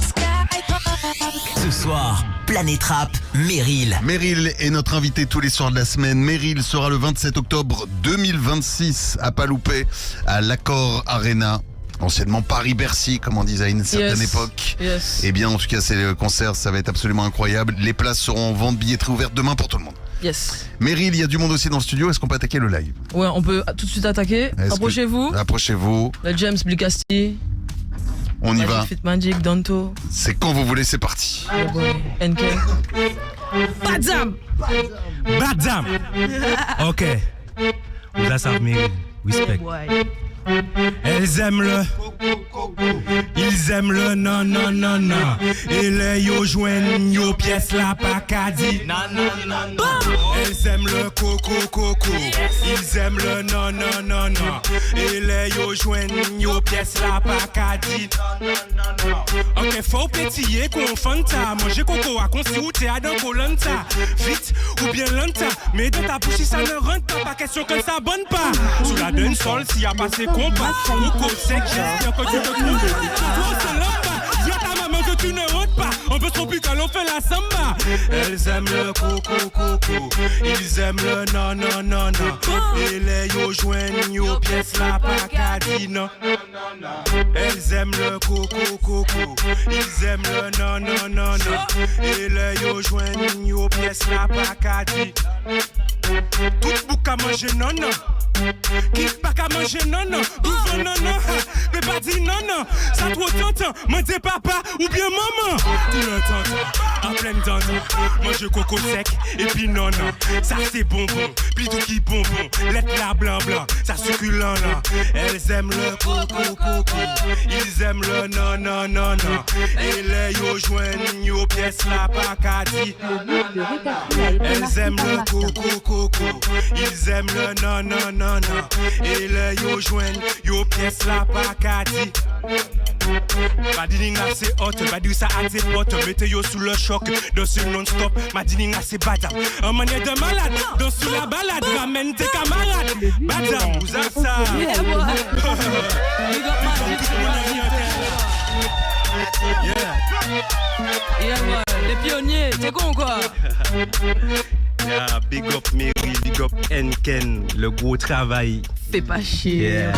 Ce soir, Planète Rap, Meryl. Meryl est notre invité tous les soirs de la semaine. Meryl sera le 27 octobre 2026 à Paloupé, à l'Accor Arena. Anciennement Paris-Bercy, comme on disait à une certaine époque. Yes. Eh bien, en tout cas, c'est le concert, ça va être absolument incroyable. Les places seront en vente, billetterie ouverte demain pour tout le monde. Yes. Meryl, il y a du monde aussi dans le studio. Est-ce qu'on peut attaquer le live? Ouais, on peut tout de suite attaquer. Approchez-vous. Approchez-vous. Le James Blicasti. On y va. Fit Magic, Danto. C'est quand vous voulez, c'est parti. NK. Badzam! Badzam! Ok. That's how Meryl. Respect. Elles aiment le, ils aiment le non non non non. Et les yo joignent yo pièce la pas qu'à dire non non non non. Elles aiment le coco coco, ils aiment le non non non non. Et les yo joignent yo pièce la pas qu'à dire non non non. Ok, faut pétiller qu'on fanta, manger coco à consi ou t'es à d'un colanta. Vite ou bien lenta, mais dans ta bouche ça ne rentre pas, pas question que ça bonne pas. Sous la donne sol s'il y a passé compas, coco sec, j'espère que tu te trompes. Toi c'est l'homme, dis à ta maman que tu ne rentres pas. On peut trop plus quand on fait la samba. Elles aiment le coco coco, ils aiment le non non non non. Et les yo joignent yo pièce la pas qu'à dire non. Elles aiment le coco coco, ils aiment le non non non non. Et les yo joignent yo pièce la pas qu'à dire. Tout bouc à manger non non. Qui pas qu'à manger non non. Bouffe non non. Mais pas dit non non. Ça trop tentant. M'en dis papa ou bien maman. Tout le temps. En pleine dent. Manger coco sec et puis non non. Ça c'est bonbon. Puis tout qui bonbon. Lettre là blanc blanc. Ça succulent là. Elles aiment le coco coco. Ils aiment le non non non non. Et les yo joignent yo pièce la pas qu'à dire. Elles aiment le coco coco. Ils aiment le non non non non. Et les yo joignent yo pièce la pas qu'à dire. Madining assez hot, badi ça a tes potes. Mettez yo sous le choc, danser non-stop. Madining assez badam, en manière de malade. Danse sous la balade, ramène tes camarades. Badam, vous avez ça. Yeah, les pionniers, t'es con quoi? Yeah, big up Meryl, big up Enken, le gros travail. Fais pas chier. Yeah.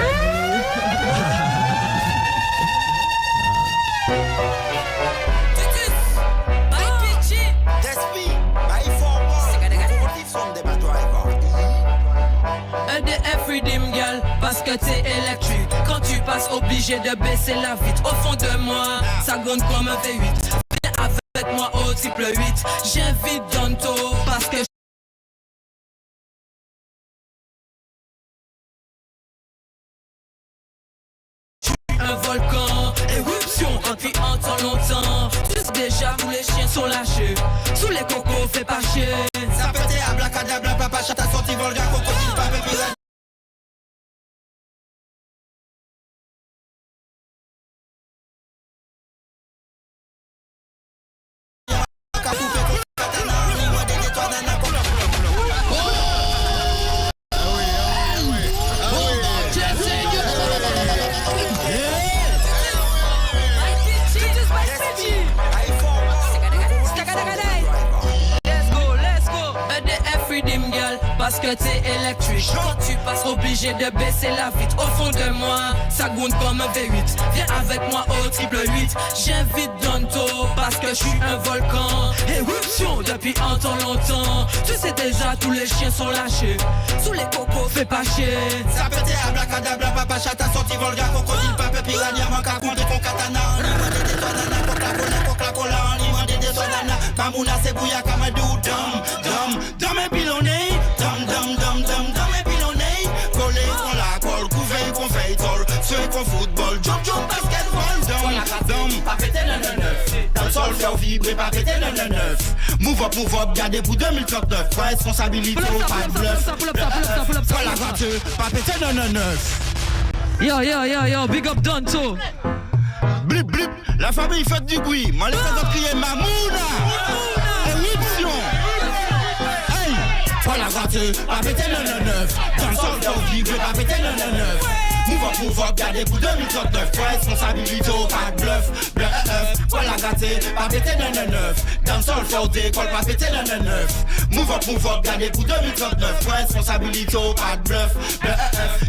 EDF Redeem Girl, parce que t'es électrique. Quand tu passes, obligé de baisser la vitre. Au fond de moi, ça gonne comme un V8. Viens avec moi au triple 8. J'invite Danto, parce que un volcan, éruption depuis en temps longtemps. Tu sais déjà tous les chiens sont lâchés. Sous les cocos, fais pas chier. Ça peut être à blacadabla, papa chata sorti volga, crocodile, pas piranha. Parce que t'es électrique. Quand tu passes, obligé de baisser la vitre. Au fond de moi, ça gonne comme un V8. Viens avec moi au triple 8. J'invite Danto parce que je suis un volcan. Éruption depuis un temps longtemps. Tu sais déjà, tous les chiens sont lâchés. Sous les cocos, fais pas chier. Ça peut être à blacadabla, papa chata sorti volga, crocodile, pape piranha, manca contre con katana. Coca-Cola, limandé des sonanas. Pamouna, c'est bouilla comme un doux. Dum, et pilonné. Dum, et pilonné. Collé, qu'on la colle, couvé, qu'on fait tol. Sué, qu'on football, jump, basketball. Dum, pas pété le 9. Dans le sol, faire vibrer, pas pété le 9. Move up, gardez pour 2039. Responsabilité, pas de bluff. Faut la voiture, pas pété le 9. Yo, big up Danto. Blip, la famille fait du bruit. Moi, les gens crier Mamouna. Éruption. Hey, faut la voiture, pas péter le 9. Dans le sol, faut vivre, pas péter le 9. Move Move up, gardez pour 2039. Responsabilité au pas de bluff. Voilà gâté, pas péter 99. Dans le sol, faire d'école, pas péter 99. Move up, gardez pour 2039. Responsabilité au pas de bluff.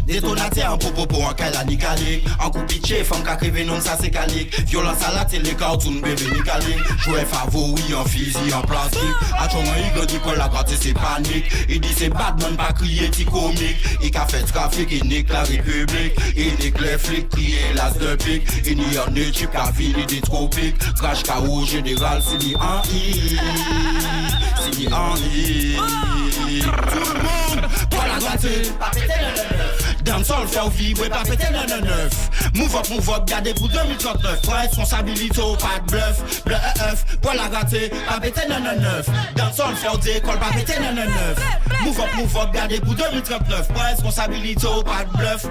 Détonateur en popo en calani calique. En coup pitché, femme qu'a crivé non ça c'est calique. Violence à la télé, cartoon bébé ni calique. Jouer favori en physique, en plastique. A ton il dit qu'on l'a gratté c'est panique. Il dit c'est Batman pas crier ti comique. Il a fait trafic, il nique la République. Il nique les flics, crier l'as de pique. Il n'y en a tu qu'à fini des tropiques. Crash KO général, c'est dit en I. C'est dit en I. Tout le monde, pas la gâté, pas péter le dans le sol, faire vibrer, pas péter le 99. Move up, gardez pour 2039. Responsabilité au pas de bluff. Pas la gâté, pas péter le 99. Dans le sol, faire d'école, pas péter le 99. Move up, gardez pour 2039. Responsabilité au pas de bluff.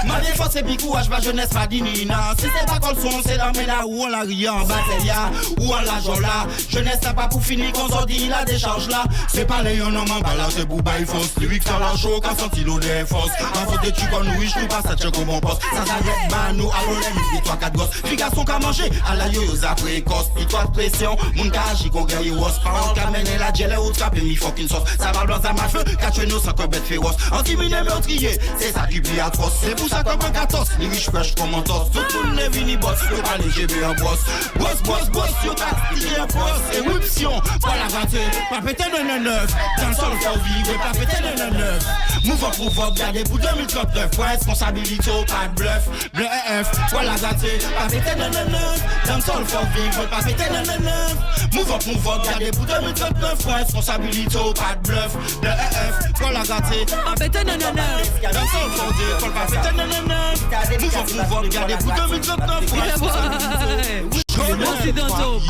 Ma défense c'est bicouage, ma jeunesse pas d'inina. Si c'est pas comme son, c'est dans mes là où on la rit en batelia, où on la joue là. Jeunesse n'a pas pour finir, qu'on s'en dit la décharge là. C'est pas les yon, non, man, là, c'est Bouba, il faut lyrics sur la show, quand senti l'eau des forces. Quand faut tu connais, oui, je pas ça, tu comme mon poste. Ça s'arrête, bah, nous, allons les 3-4 gosses. Puis garçon qu'à manger, à la yo, y'a précoce. Puis toi de pression, mon cas, j'y qu'on gagne, was. Parole qu'à mener la gel, ou trappe, mi fucking sauce. Ça va blanc, ça m'a feu, qu'à tuer nos 5 bêtes féroces. Anti-miné meurtrier, c'est ça qui plie atroce. C'est pour ça comme un 14, les riches fraîches comme un toss. Tout le monde est vini boss, le pas les GB en boss. Boss, yo, t'as tiré un poste. Éruption, pas la gâté, pas péter le 99. Dans le sol, faut vivre, pas péter le 99. Move up, gardez pour 2039. Responsabilité au pas de bluff. Pas la gâté, pas péter le 99. Dans le sol, faut vivre, pas péter le 99. Move up, gardez pour 2039. Responsabilité au pas de bluff. Pas la gâté, pas péter le 99. Dans le sol, faut vivre, pas péter le 99. Move up, gardez pour 2039. Responsabilité. Merci Danto.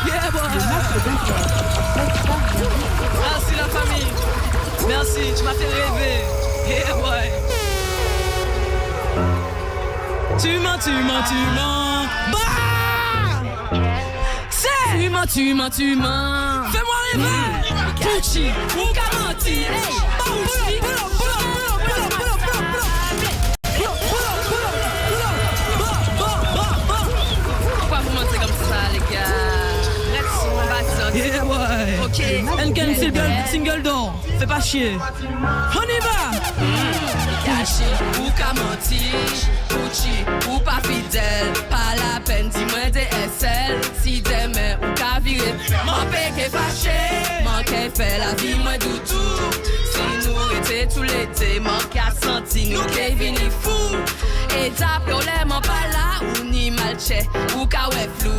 Yeah, boy. Merci la famille. Merci, tu m'as fait rêver. Yeah, boy. Tu mens. Bah! C'est! Tu mens. Fais-moi rêver. Gucci, ou Camanti. Pourquoi vous mentez comme ça, les gars? Yeah, ouais. Ok. Enken single d'or. Fais pas chier. On y va. Caché ou Camanti. Gucci ou pas fidèle. Pas la peine, dis-moi des SL. Si demain ou qu'a viré. M'en péché fâché. Manqué fait la vie, moi doutou. Si nous étions tout l'été. Manqué à sentir nous qui vini fou. Et d'après on l'aime pas là. Ou ni malché. Ou qu'a ouais flou.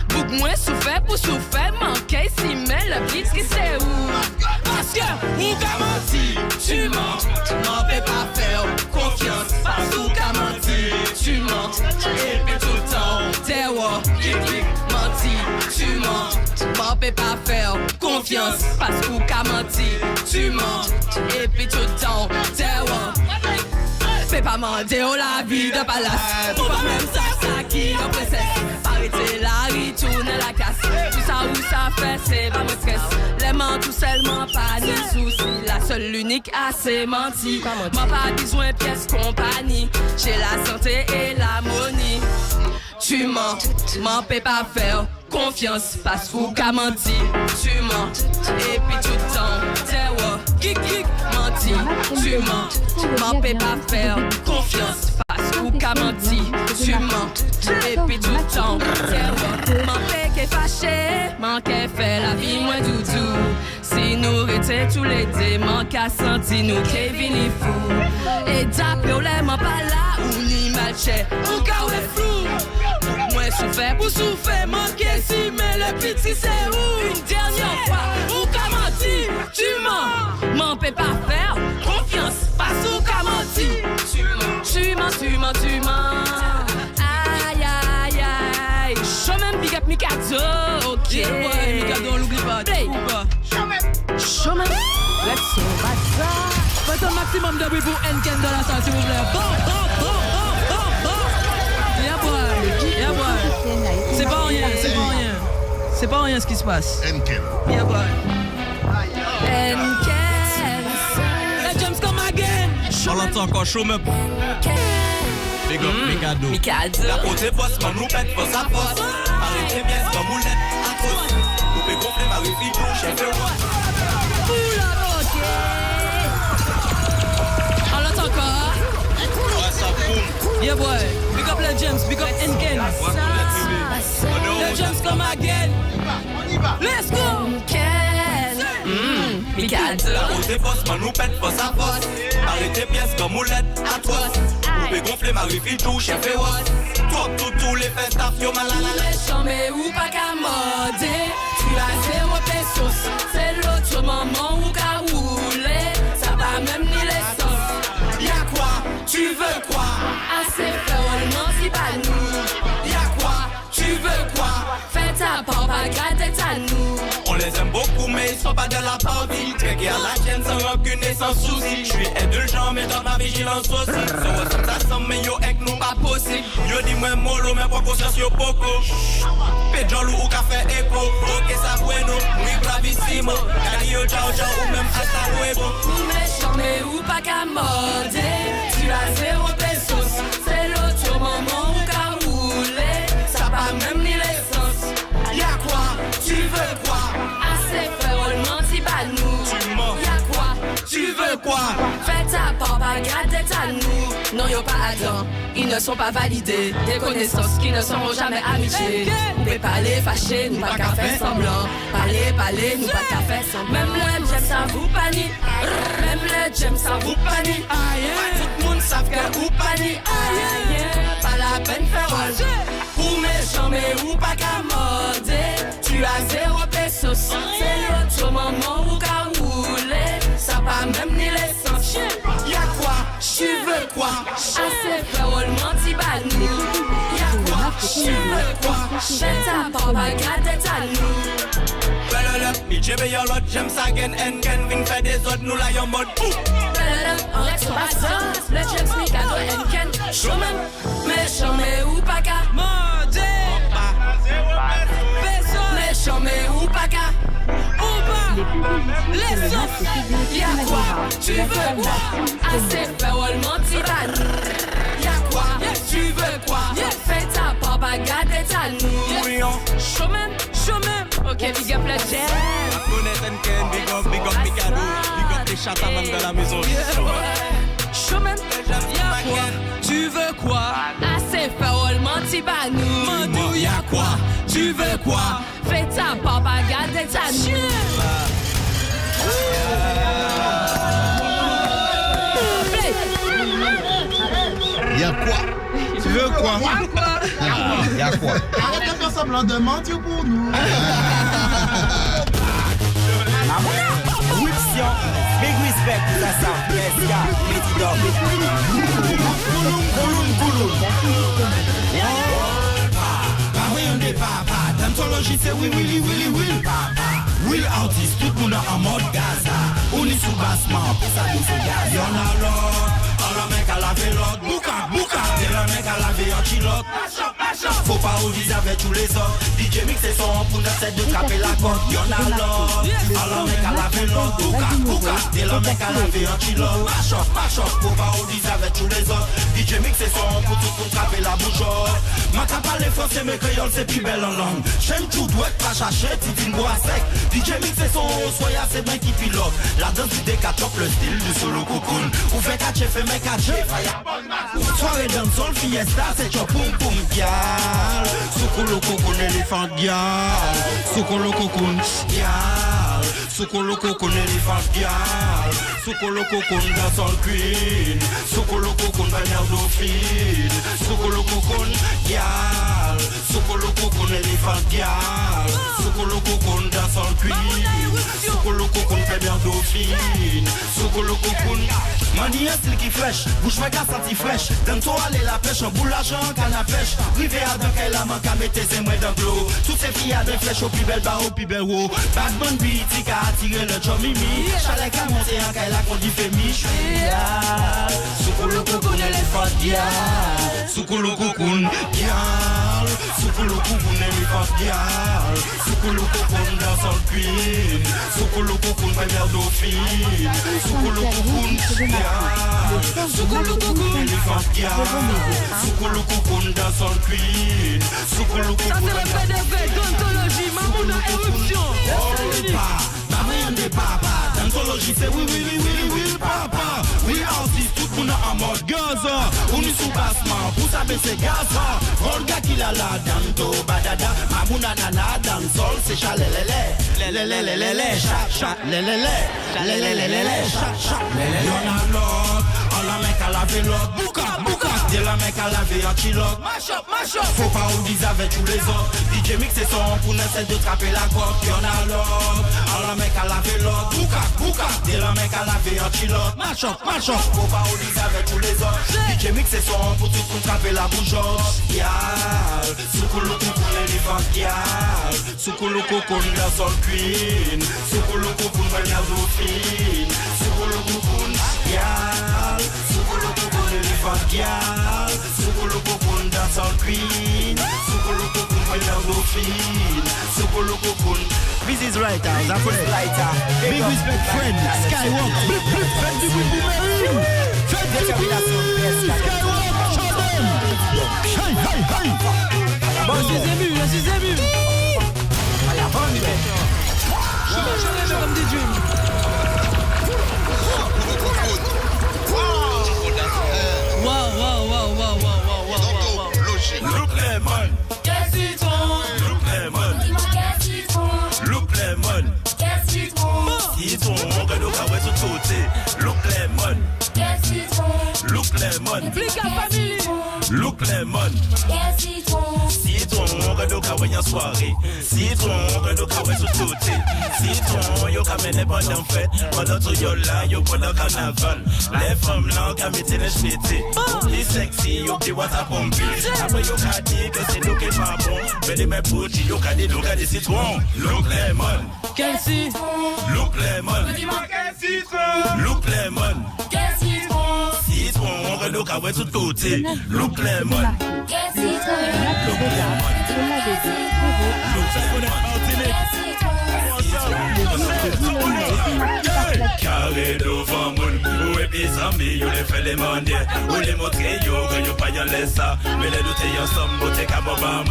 Bouk moins souffert pour souffert. Manqué si mais le blitz qui c'est où. Parce que ou qu'a menti. Tu mens. M'en fais pas faire confiance. Parce ou qu'a menti. Tu mens. Et puis tout le temps. T'es wa. Menti. Tu mens. M'en fais pas faire confiance. Parce ou qu'a menti. Tu mens. Et puis tout le temps. T'es wa. Fais pas mentir la vie de palace. Faut pas même ça qui en princesse. Arrêtez la vie, tourne la casse. Tout ça où ça fait, c'est pas me stress. Les mains tout seulement, pas de soucis. La seule, l'unique, assez menti. M'a pas besoin de pièces compagnie. J'ai la santé et l'harmonie. Tu mens, m'en fais pas faire confiance. Parce qu'ou qu'a menti. Tu mens, et puis tout le temps. T'es wa, geek, menti. Tu mens, m'en fais pas faire confiance. Parce qu'ou qu'a menti. Tu mens, et puis tout le temps. T'es wa, m'en fais qu'est fâché. M'en qu'est fait la vie moins doudou. Si nous étions tous les deux, m'en qu'à senti nous qu'est vini fou. Et d'après on l'aime pas là, ou ni malché, ou qu'a ouais flou. Moi souffert pour souffrir, manqué si, mais le petit c'est où? Une dernière fois, ou qu'a menti, tu mens. M'en peux pas faire confiance, parce ou qu'a menti. Tu mens. Aïe, aïe, aïe. Show même big up Mikado, ok. Ouais, Mikado, on l'oublie pas. Play. Show même. Let's go, faites un maximum de bruit pour Enken dans la salle, s'il vous plaît. Bon. Yeah, boy. C'est pas rien ce qui se passe. Enken. Yeah, boy. Enken. On l'entend encore show me. Big up, Mikado. La côté boss, man, nous pète force à force. Arrêtez bien, c'est comme boulette, à tous. Vous pouvez gonfler ma wifi, chef et moi. On l'entend encore. Ouais, ça boum. Yeah, boy. Big up les James, big up Enken. Les James come again. Let's go. La côté boss, man, nous pète force à force. Arrêtez pièces comme moulette, à toi. Vous pouvez gonfler ma wifi, tout, chef et what. Tous les festations, malala. Méchant, mais ou pas qu'à modder. Tu as 0 pesos. C'est l'autre maman ou qu'à rouler. Ça va même ni l'essence. Y'a quoi? Tu veux quoi? Assez fait, non, c'est pas nous. Y'a quoi? Tu veux quoi? Fais ta part, pas gratter ta nous. On les aime beaucoup, mais ils sont pas de la partie. Traqués à la chaîne sans rancune et sans souci. J'suis indulgent, mais dans ma vigilance aussi. Ça ressemble, ça semble, mais yo, avec nous, pas possible. Yo, dis-moi mollo, mais pas conscience, yo, poco. Pédjolou ou café écho. Ok, ça bueno, muy bravissimo. Cario, ciao, ciao, ou même hasta luego. Méchant, mais ou pas qu'à modder. Tu as 0 pesos. C'est l'autre maman ou qu'à rouler. Ça va même ni l'essence. Y'a quoi? Tu veux quoi? Assez fait, on mentit pas nous. Tu mens. Y'a quoi? Tu veux quoi? Fais ta part, pas gratter ta nous. Non, y'a pas attends, ils ne sont pas validés. Des connaissances qui ne seront jamais amitiés. Vous pouvez parler fâché, nous pas qu'à faire semblant. Parler, nous pas qu'à faire semblant. Même le j'aime ça vous panie. Même le j'aime ça vous panie. Tout le monde savent que vous panie. Pas la peine faire rôle. Ou méchant, mais ou pas qu'à modder. Tu as 0 pesos. C'est l'autre maman ou qu'à rouler. Ça va même ni l'essence. Y'a quoi? Tu veux quoi? Assez fait, on mentit pas nous. Y'a quoi? Tu veux quoi? Fais ta part, pas gratter ta nous. Mi jebe yon lot, j'aime ça gen en ken. Vin fait des autres, nous là yon mode pou. On reste sur ma sauce. Le James Mikado en ken. Showman, méchant, mais ou pas qu'à modder. Méchant, mais ou pas qu'à l'essence. Y'a quoi? Tu veux quoi? Assez fait, on mentit pas nous. Y'a quoi? Tu veux quoi? Fais ta part, pas garder ta nous. Showman. Ok, big up le James. Connaître en ken, big up Mikado. Big up les chatamans de la maison. Showman, y'a quoi? Tu veux quoi? Assez fait, on mentit pas nous. Mandou, y'a quoi? Tu veux quoi? Fais ta part, pas garder ta nous. Y'a quoi? Tu veux quoi? Y'a quoi? Arrête de faire semblant de mentir pour nous. Whipsion, big respect pour la sound. Yes, yeah, Petit Dog. Kouloun. Oui, on est papa. Dantologie, c'est oui. Will artiste, tout le monde en mode Gaza. On est sous bassement, pour ça nous c'est gaz. Y'en a l'autre, on mec à laver l'autre. Bouka, et le mec à laver un chilote. Faut pas oublier avec tous les autres. DJ Mix et son pour notre set de trapper la côte. Y'en a l'autre, on mec à laver l'autre. Bouka, et le mec à laver un chilote. Mash up, faut pas oublier avec tous les autres. DJ Mix et son pour tout pour trapper la bougeotte. Ma capale les français, mais créole c'est plus belle en langue. J'aime tout, doit pas chercher, titine bois sec. DJ Mix et son soya c'est bien qui pilote. La danse du décatop, le style du solo cocoon. Ou fait catcher, fait mec catcher. Soirée dancehall, fiesta, c'est chop poum gyal. Sokolo cocoon, éléphant gyal. Sokolo cocoon gyal. Sokolo cocoon, éléphant gyal. Sokolo cocoon, dancehall queen. Sokolo cocoon, bannière dauphine. Sokolo cocoon gyal. Sokolo cocoon, éléphant gyal. Sokolo cocoon, dancehall queen. Sokolo cocoon, bannière dauphine. Sokolo cocoon. Mani un style qui flèche, bouche méga senti fraîche. Donne toi aller la pêche, en boule l'argent, canne à pêche. Rivé à d'un qu'elle a manque à mettre ses mains dans l'eau. Toutes ces filles à des flèches au plus belle bas, au plus belle haut. Bagman Beatty qui a attiré le chomimi. Chalet qui a monté un qu'elle a conduit fémi. Chouia, Soukolo cocoon, éléphant dial. Soukolo cocoon, dial. Soukolo cocoon, éléphant dial. Soukolo cocoon, dancehall queen. Soukoulou-koukoun, première dauphine. Soukoulou-koukoun, Soukoulou-koukoun, éléphant gars. Soukoulou-koukoun, dancehall queen. Soukoulou-koukoun. Ça c'est le PDV, d'anthologie, Mamouna éruption. Maman de papa, d'anthologie c'est oui, papa. Oui, artiste, tout le monde en mode Gaza. On est sous bassement, pour ça baisser Gaza. Olga qui l'a là, danto, badada. Mamouna nana, dansol, c'est chalélélé. Lélélélélé, cha, lélélé. Lélélélélé, cha, lélélé. Y'en a l'autre, on la mec à laver l'autre. Bouka, de la mec à laver un chilote. Mash up. Faut pas oublier avec tous les autres. DJ mix et son pour n'essayer de trapper la côte. Y'en a l'autre, on la mec à laver l'autre. Bouka, de la mec à laver un chilote. Mash up. Faut pas oublier avec tous les autres. DJ mix et son pour tout trapper la bougeotte. Yal, soukoulou-koukoun, l'éléphant yal. Soukoulou-koukoun, dancehall queen. Soukoulou-koukoun, première dauphine. Soukoulou-koukoun, yal. Soukoulou-koukoun, l'éléphant yal. Soukoulou-koukoun, dancehall queen. Soukoulou-koukoun, première dauphine. Soukoulou-koukoun. This is Writer, that was Writer. Big respect friend, Skywalk. Faites du bruit pour Mary. Faites du bruit, Skywalk. Hey. Je suis ému. Je comme des dieux. Wow. Look Lemon. Look Lemon. Citron, on va nous carouer sur côté. Look Lemon. Look Lemon. Citron, on va nous carouer en soirée. Citron, on va nous carouer sur côté. Citron, yo kamene pendant fête. Pendant tout yo là, yo pendant carnaval. Les femmes là, kamete les chpété. Les sexy, yo qui wat à pomper. Après yo ka dit que c'est nous qui pas bon. Mais les mêmes boutis, yo ka dit nous ka des citrons. Look Lemon. Quel citron? Look Lemon. Look Lemon. Citron, on va nous carouer sur côté. Look Lemon. Carré devant moun, ou et puis amis, ou les fait les mendier, ou les montrer yo, que yo pas y'en laisse ça, mais les doutes ensemble, ou t'es capable moi,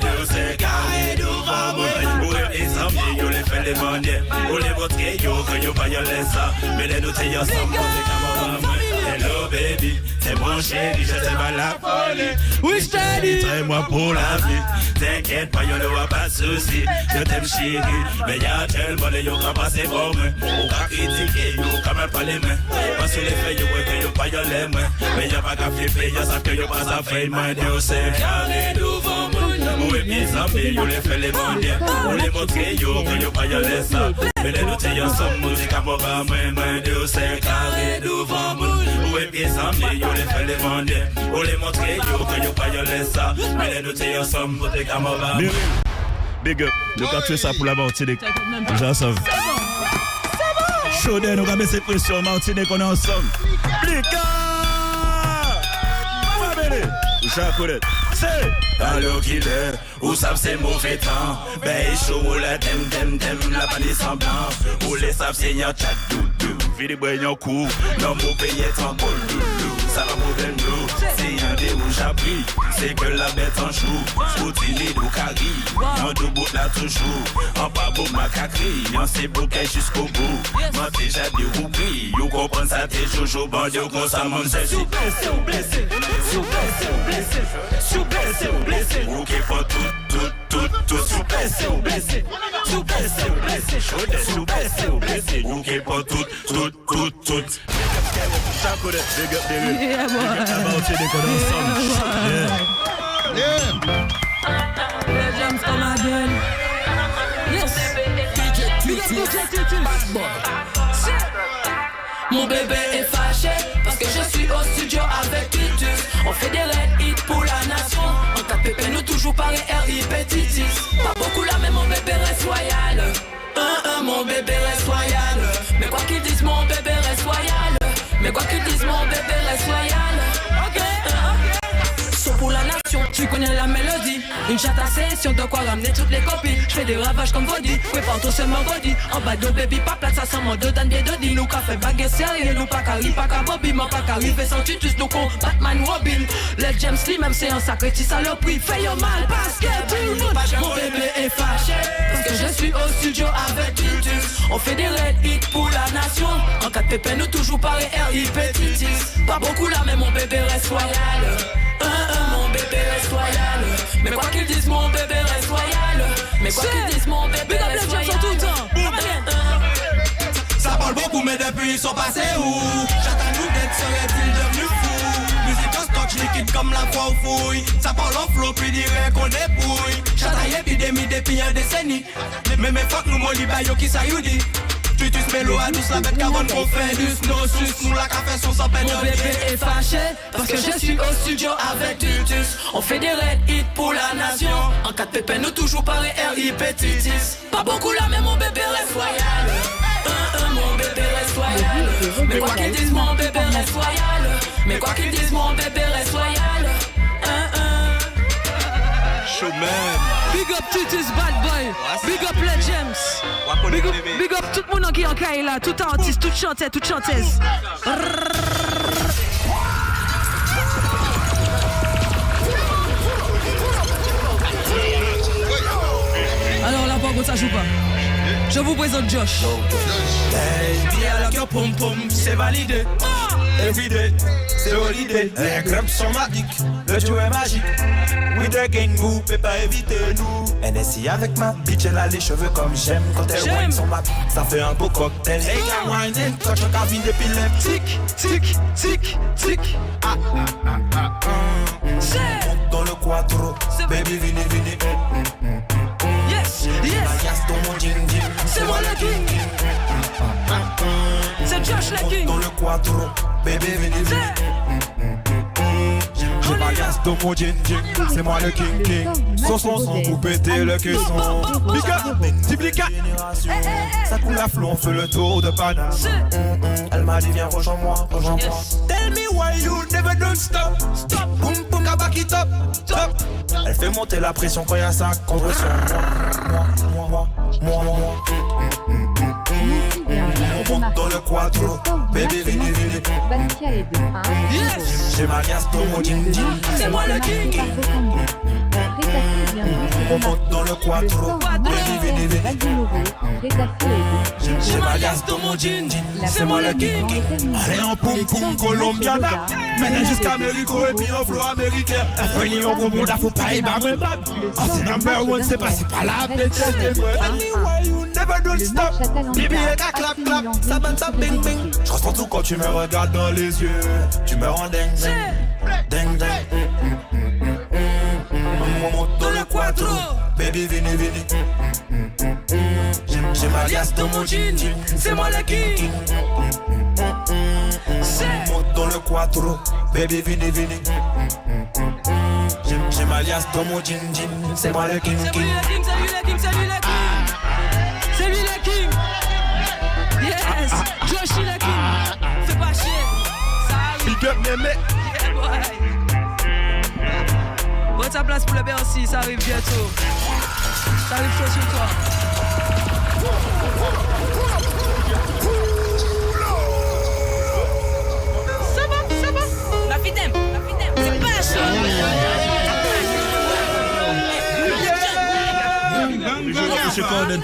de c'est carré devant moun, ou et puis amis, ou les fait les mendier, ou les montrer yo, que yo pas y'en laisse ça, mais les doutes ensemble, ou t'es capable moi. Hello baby, t'es mon chéri, je t'aime à la folie. Oui, je t'ai dit, traite-moi pour la vie. T'inquiète pas, y'en aura pas de soucis. Je t'aime chéri, mais y'a tellement de y'en qui passent pour moi. Ou qu'à critiquer, y'en quand même pas les mains. Parce que les faits, y'en pas y'en les mains. Mais y'a pas qu'à flipper, y'a ça que y'en pas à faire. Moi, Dieu, c'est carré devant moi. Ou et mes amis, y'en les fait les mendier. Ou les montrer, y'en pas y'en laisse ça. Mais les noter ensemble, nous dit qu'à moi, moi, Dieu, c'est carré devant moi. Ou et mes amis, yo les fait les mendier. Ou les montrer, yo que yo pas yo laisse ça. Mais les noter ensemble, pour te camarades. Big up, nous avons fait ça pour la Martinique. Nous ensemble. Chaud nous avons baissé pression, Martinique, on est ensemble. Blika! Famille! Chacoulette. C'est alors qu'il est, où savent c'est mauvais temps. Ben chaud, la dem, la panne semblant. Où les savent c'est y'a chat doudou. Vidi boy yon coup, non mon pays est en bol doudou. Ça va mauvais nous, c'est un des rouges à prix. C'est que la bête en chou, spoutini ou cari. Non de bout là toujours, en pas beau macacri. Y'en c'est bouquet jusqu'au bout. Moi déjà des roupies, you comprends ça t'es jojo bandé au gros ça m'en sait. Sous blessé, ou qui font tout, sous blessé, chaud, sous blessé, ou qui font tout. Chocolate, big up, Yeah, boy. Les jams come again. Yes. Mon bébé est fâché parce que je suis au studio avec Titus. On fait des red hits pour la nation. On tape pépé, nous toujours pareil R.I.P. Titis. Pas beaucoup là mais mon bébé reste loyal. Mon bébé reste loyal. Mais quoi qu'ils disent mon bébé reste loyal. Mais quoi qu'ils disent mon bébé reste loyal. Ok. Sauf pour la nation, tu connais la mélodie. Une chatte à session de quoi ramener toutes les copines. J'fais des ravages comme Body, prépare ton seulement body. En bas de baby pas plate, ça sent mon deux dans des deux dits. Nous qu'a fait baguette sérieux, nous pas carry, pas qu'à Bobby. M'en pas qu'arriver sans tutus, nous con Batman Robin. Le James Lee, même c'est un sacré petit saloperie. Fais yo mal parce que tout le monde. Mon bébé est fâché, parce que je suis au studio avec Titus. On fait des red hits pour la nation. En cas de pépin, nous toujours pareil R.I.P. Titis. Pas beaucoup là, mais mon bébé reste loyal. Mon bébé reste loyal. Mais quoi qu'ils disent, mon bébé reste loyal. Mais quoi qu'ils disent, mon bébé reste loyal. Tout le temps. Ça parle beaucoup, mais depuis ils sont passés où? J'attends nous d'être serait-il devenu fou? Musique en stock, liquide comme la foi au fouille. Ça parle en flow, puis dirait qu'on dépouille. J'attends épidémie depuis un décennie. Mais fuck nous, mon libayo qui s'ayoudi. Tu mélo à tous la bête qu'avant qu'on fait du snow-sus. Nous la café sont sans peine. Mon bébé est fâché parce que je suis au studio avec Titus. On fait des red hits pour la nation. En cas de pépin, nous toujours pareil R.I.P. Titis. Pas beaucoup là, mais mon bébé reste loyal. Mon bébé reste loyal. Mais quoi qu'ils disent, mon bébé reste loyal. Mais quoi qu'ils disent, mon bébé reste loyal. Showman. Big up Titus Bad Boy. Big up les James. Big up tout le monde qui est en caille là. Tout artiste, toute chanteuse, toute chanteuse. Alors là, par contre, ça joue pas. Je vous présente Josh. Dis alors que pom pom, c'est validé. Everyday, c'est holiday. Les clubs sont magiques, le jeu est magique. We the gang, vous pouvez pas éviter nous. NSI avec ma bitch, elle a les cheveux comme j'aime. Quand elle wine sur ma bitch, ça fait un beau cocktail. Hey, la wine and touch, on cabine d'épileptique. Tic, tic, tic. Monte dans le quattro, baby vini vini. Yes, yes. C'est moi le king. C'est Josh le king. Dans le quattro, baby vini vini. J'ai ma yasse dans mon jean jean. C'est moi le king king. Son pour péter le caisson. Bika, Tiblika. Ça coule à flot, on fait le tour de Paname. Elle m'a dit viens rejoins-moi, rejoins-moi. Tell me why you never don't stop. Stop, boum boum, back it up, top. Elle fait monter la pression quand y'a ça compression. Moi. On monte dans le quattro, baby vini vini. J'ai ma liasse dans mon jean jean. C'est moi le king. On monte dans le quattro, baby vini vini. J'ai ma liasse dans mon jean jean. C'est moi le king. Allez en poum poum colombiana. Maintenant jusqu'à Mérico et puis en flow américain. Fini au gros monde, faut pas y barrer. C'est number one, c'est pas la bête. Never don't stop. Baby, clap, clap. Ça bang, ça bing, bing. Je ressens tout quand tu me regardes dans les yeux. Tu me rends ding, ding. On monte dans le quattro. Baby, vini, vini. J'ai ma liasse dans mon jean. C'est moi le king. On monte dans le quattro. Baby, vini, vini. J'ai ma liasse dans mon jean. C'est moi le king. C'est lui le king. C'est lui le king. Yes, Josh le king. Fais pas chier. Ça arrive. Big up, mémé. Yeah, boy. Prends ta place pour le Bercy, ça arrive bientôt. Ça arrive chaud sur toi. Ça va. La fidem. C'est pas chaud.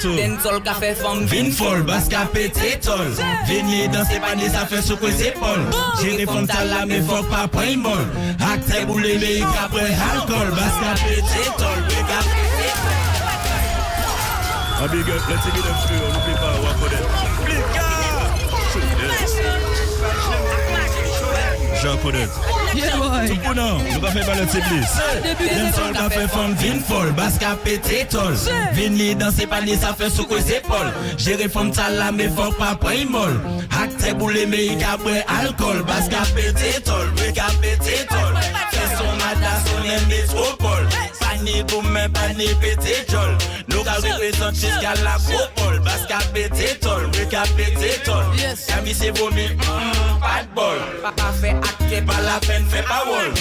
Dentol café femme Vinfol, basca pété tol. Vini danser pas des affaires sur les épaules. J'ai des femmes là mais faut pas prendre bol. Acte boulé mais après alcool, basca pété tol. A big up, let's get them through. N'oublie pas, on va connaître. Jean connaître. Yeah boy. Tout pour nous, nous va faire balancer plus. Dentol café femme Vinfol, basca pété tol. Vini danser pas des affaires sur les épaules. J'ai des femmes là mais faut pas prendre bol. Acte boulé mais après alcool, basca pété tol. Fais son matin, son métropole. ni gourmet, pas ni pété jol. Nous qu'à représenter jusqu'à l'Acropole. Parce qu'à pété tol, oui qu'à pété tol. Yami c'est vomi, pas de bol. Papa fait acte, pas la peine, fait pas wall.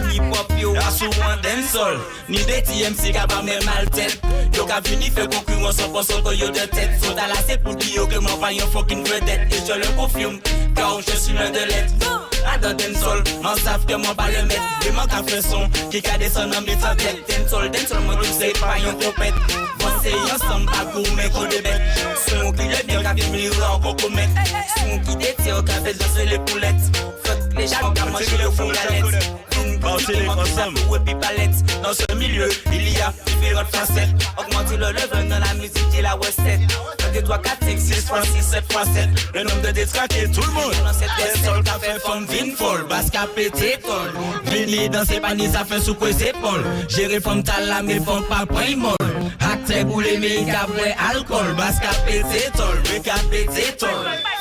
Ni pop yo, a souvent dancehall. Ni des TMC capable même mal tête. Yo qu'a venu faire concurrence sans penser que yo de tête. Sont à la c'est pour dire que mon pas un fucking vedette. Et je le confirme, car je suis l'un de l'être. Adore dancehall, m'en savent que mon pas le mettre. Des manques à faire son, qui a descendu en mettant tête. Dancehall, moi tout c'est pas un copette. Bon c'est ensemble, pas gourmet qu'on de bête. Son qui le bien qu'a vu miroir qu'on commet. Son qui détire qu'a fait danser les poulettes. Fuck les gens qui a mangé le fond galette. Dans ce milieu, il y a différentes facettes. Augmenter le level dans la musique et la recette. 1, 2, 3, 4, 5, 6 x 6, 7 x 7. Le nombre de détraqués, tout le monde. Dans cette recette, qu'a fait femme vin folle. Basse qu'a pété tol. Vini dans ses paniers, ça fait sous ses épaules. Gérer femme tala, mais femme pas point molle. Acte boulé, mais qu'a vrai alcool. Basse qu'a pété tol, mais qu'a pété tol.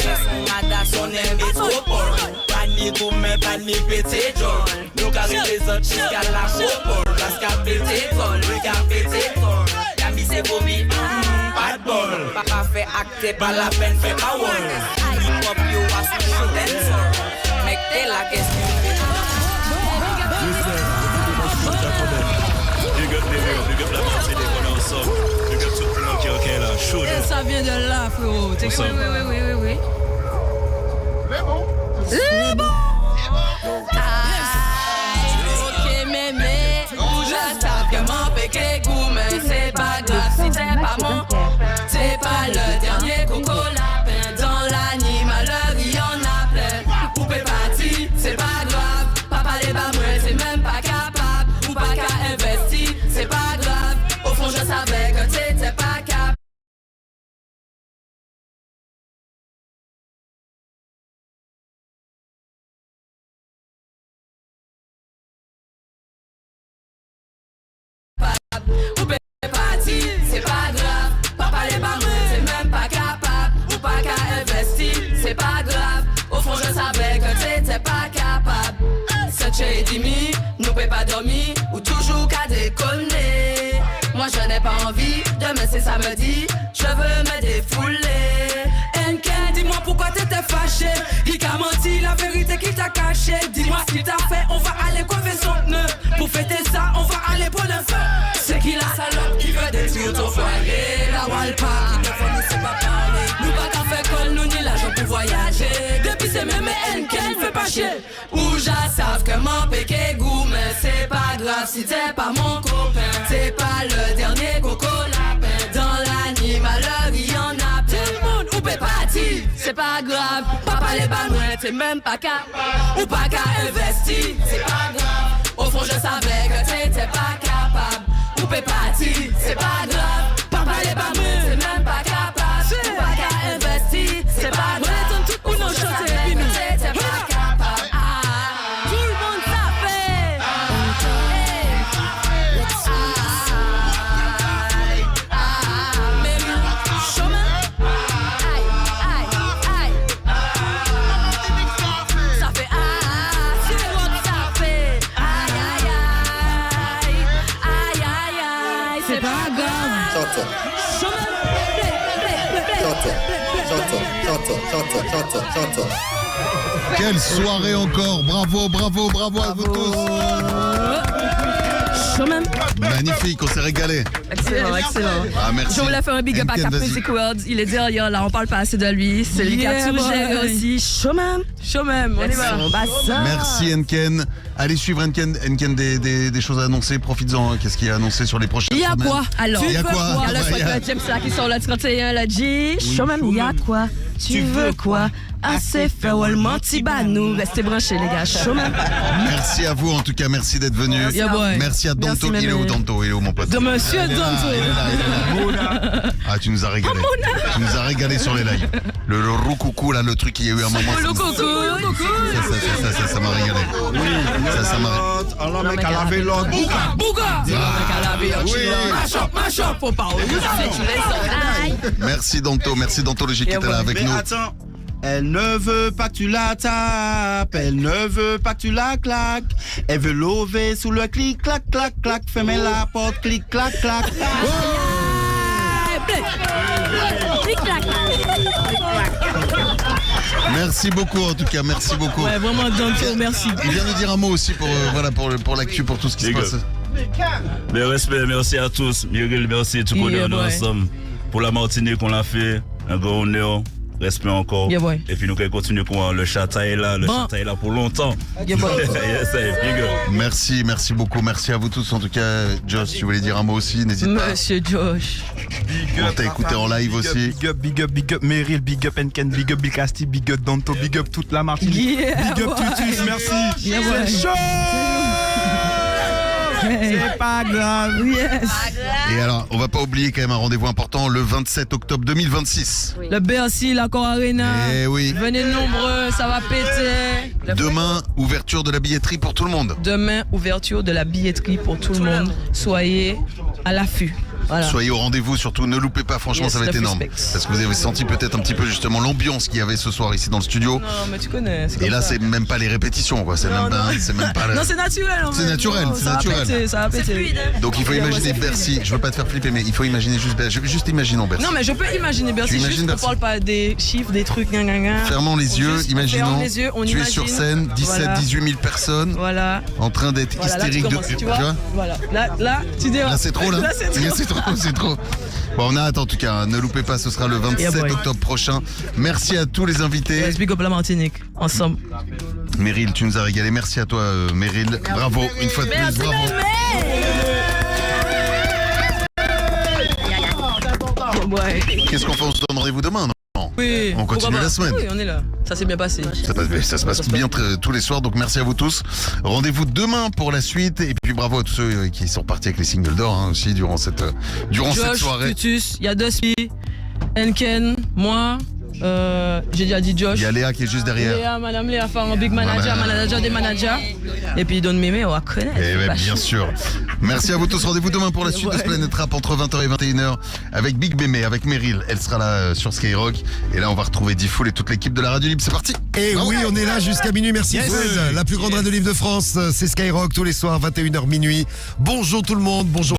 Son mada, son métropole. Pas ni gourmet, pas ni pété jol. Nous qu'à représenter jusqu'à l'Acropole. Parce qu'à pété tol, oui qu'à pété tol. Yami c'est vomi, pas de bol. Papa fait acte, pas la peine, fait pas wall. Hip hop yo a souvent dancehall. Mec t'es la question. Et ça vient de là, frérot. T'es quoi? Oui. C'est bon. Ok, mémé, je tape que mon péché goût, mais c'est pas grave si t'es pas mon. C'est pas le dernier coco lapin. Dans l'animal, il y en a plein. Poupée partie, c'est pas grave. Papa les bas, moi, c'est même pas capable. Ou pas qu'à investir, c'est pas grave. Au fond, je savais que t'étais pas capable. Poupée partie, c'est pas grave. Papa les bas, c'est même pas capable. Ou pas qu'à investir, c'est pas grave. Au fond, je savais que t'étais pas capable. Cette chez Dimi, nous peut pas dormir. Ou toujours qu'à déconner. Moi, je n'ai pas envie. Demain, c'est samedi. Je veux me défouler. Enken, dis-moi pourquoi t'étais fâché. Il t'a menti, la vérité qu'il t'a caché. Dis-moi ce qu'il t'a fait, on va aller coiffer son pneu. Pour fêter ça, on va aller pour le feu. C'est qui la salope qui veut détruire ton foyer. La Walpa, qui ne fournissait pas parler. Nous pas qu'à faire colle, nous ni l'argent pour voyager. Depuis c'est même Enken, fais pas chier. Ou já savent que mon péché goût, mais c'est pas grave si t'es pas mon copain. C'est pas le dernier coco lapin. Dans l'animal, il y en a plein. Tout le monde, ou peut partir, c'est pas grave. Papa les banouettes, c'est même pas capable. Ou pas qu'à investir, c'est pas grave. Au fond, je savais que t'étais pas capable. Ou peut partir, c'est pas grave. Papa les banouettes, c'est même pas capable. Ou pas qu'à investir, c'est pas grave. Ou non, je savais que t'étais pas capable. Tout le monde savait. C'est pas grave. Quelle soirée encore. Bravo à vous tous. Magnifique, on s'est régalé. Excellent. Ah, merci. Je voulais faire un big up à Enken, Cap vas-y. Music World. Il est derrière là, on parle pas assez de lui. C'est lui qui a tout géré aussi. Showman, on y va. Merci Enken. Allez suivre Enken. Enken, des choses à annoncer. Profites-en. Qu'est-ce qu'il y a annoncé sur les prochaines Il y a semaines? quoi? Alors, il y a quoi? Il y a le Spotlight James là qui sort le 31, le G. Showman, il y a quoi? Tu veux quoi? Assez fait, Wallman, Tibanou. Restez branchés, les gars. Showman. Merci à vous, en tout cas, merci d'être venus. Yeah, boy. Merci à Danto. Merci, Il est où Danto? Il est où mon pote? De monsieur Danto. Ah, tu nous as régalé. Tu nous as régalé sur les lives. Le roucoucou, là, le truc, il y a eu un moment. Le coucou. Ça m'a régalé. Ça m'a régalé. Alors, mec, à laver l'autre. Bouga. Mash up, faut pas. Merci Danto, le G qui était là avec nous. Attends, Elle ne veut pas que tu la tapes, elle ne veut pas que tu la claques. Elle veut lever sous le clic, clac, clac, clac. Fermez la porte, clic, clac, clac. Merci beaucoup en tout cas, merci beaucoup. Ouais, vraiment Danto, merci. Il vient de dire un mot aussi pour l'actu, pour tout ce qui se passe. Mais respect, merci à tous. Miguel, merci, tout le monde est ensemble. Pour la Martinique qu'on l'a fait, un grand honneur. Respect encore. Yeah, boy. Et puis nous allons continuer pour le chata est là, chata est là pour longtemps. Yeah, boy. Merci beaucoup, merci à vous tous en tout cas. Josh, tu voulais dire un mot aussi, n'hésite pas. Monsieur Josh. On t'a écouté en live aussi. Big up Meryl, big up Enken, big up Bill Casti, big up Danto, big up toute la Martinique. Yeah, big up Tutus, merci. Yeah, c'est chaud. C'est pas grave. Yes. Et alors, on va pas oublier quand même un rendez-vous important le 27 octobre 2026. Le Bercy, l'Accor Arena. Eh oui. Venez nombreux, ça va péter. Demain, ouverture de la billetterie pour tout le monde. Demain, ouverture de la billetterie pour tout le monde. Soyez à l'affût. Voilà. Soyez au rendez-vous, surtout ne loupez pas, franchement Yes, ça va être énorme. Parce que vous avez senti peut-être un petit peu justement l'ambiance qu'il y avait ce soir ici dans le studio. Non, mais tu connais. Et là c'est même pas les répétitions quoi, c'est même pas Non, c'est naturel. C'est naturel, c'est naturel. Ça va péter. Donc il faut imaginer Bercy, je veux pas te faire flipper mais il faut imaginer juste imaginons Bercy. Non mais je peux imaginer Bercy, juste on parle pas des chiffres, des trucs, Fermons les yeux, imaginons, tu es sur scène, 17-18 000 personnes, en train d'être hystérique de... Tu vois voilà, là, tu dis... Là c'est trop là, c'est trop. Bon on a hâte en tout cas, ne loupez pas, ce sera le 27 octobre prochain. Merci à tous les invités. Big up la Martinique, ensemble. Meryl, tu nous as régalé, merci à toi Meryl, bravo, une fois de plus, bravo. Qu'est-ce qu'on fait, on se donne rendez-vous demain, non? Oui. On continue la semaine. Oui, on est là. Ça s'est bien passé. Ça se passe bien tous les soirs, donc merci à vous tous. Rendez-vous demain pour la suite. Et puis bravo à tous ceux qui sont partis avec les singles d'or aussi durant cette soirée. Tutus, il y a Dusty, Enken, moi. J'ai déjà dit Josh. Il y a Léa qui est juste derrière. Madame Léa Farran, big manager, manager des managers. Et puis Don Mémé, on va connaître. Bien sûr. Merci à vous tous. Rendez-vous demain pour la suite de ce Planet Rap entre 20h et 21h avec Big Mémé, avec Meryl. Elle sera là sur Skyrock. Et là, on va retrouver D-Fool et toute l'équipe de la Radio Libre. C'est parti. Et oui, on est là jusqu'à minuit. Merci Fred. La plus grande radio libre de France, c'est Skyrock tous les soirs, 21h minuit. Bonjour tout le monde. Bonjour.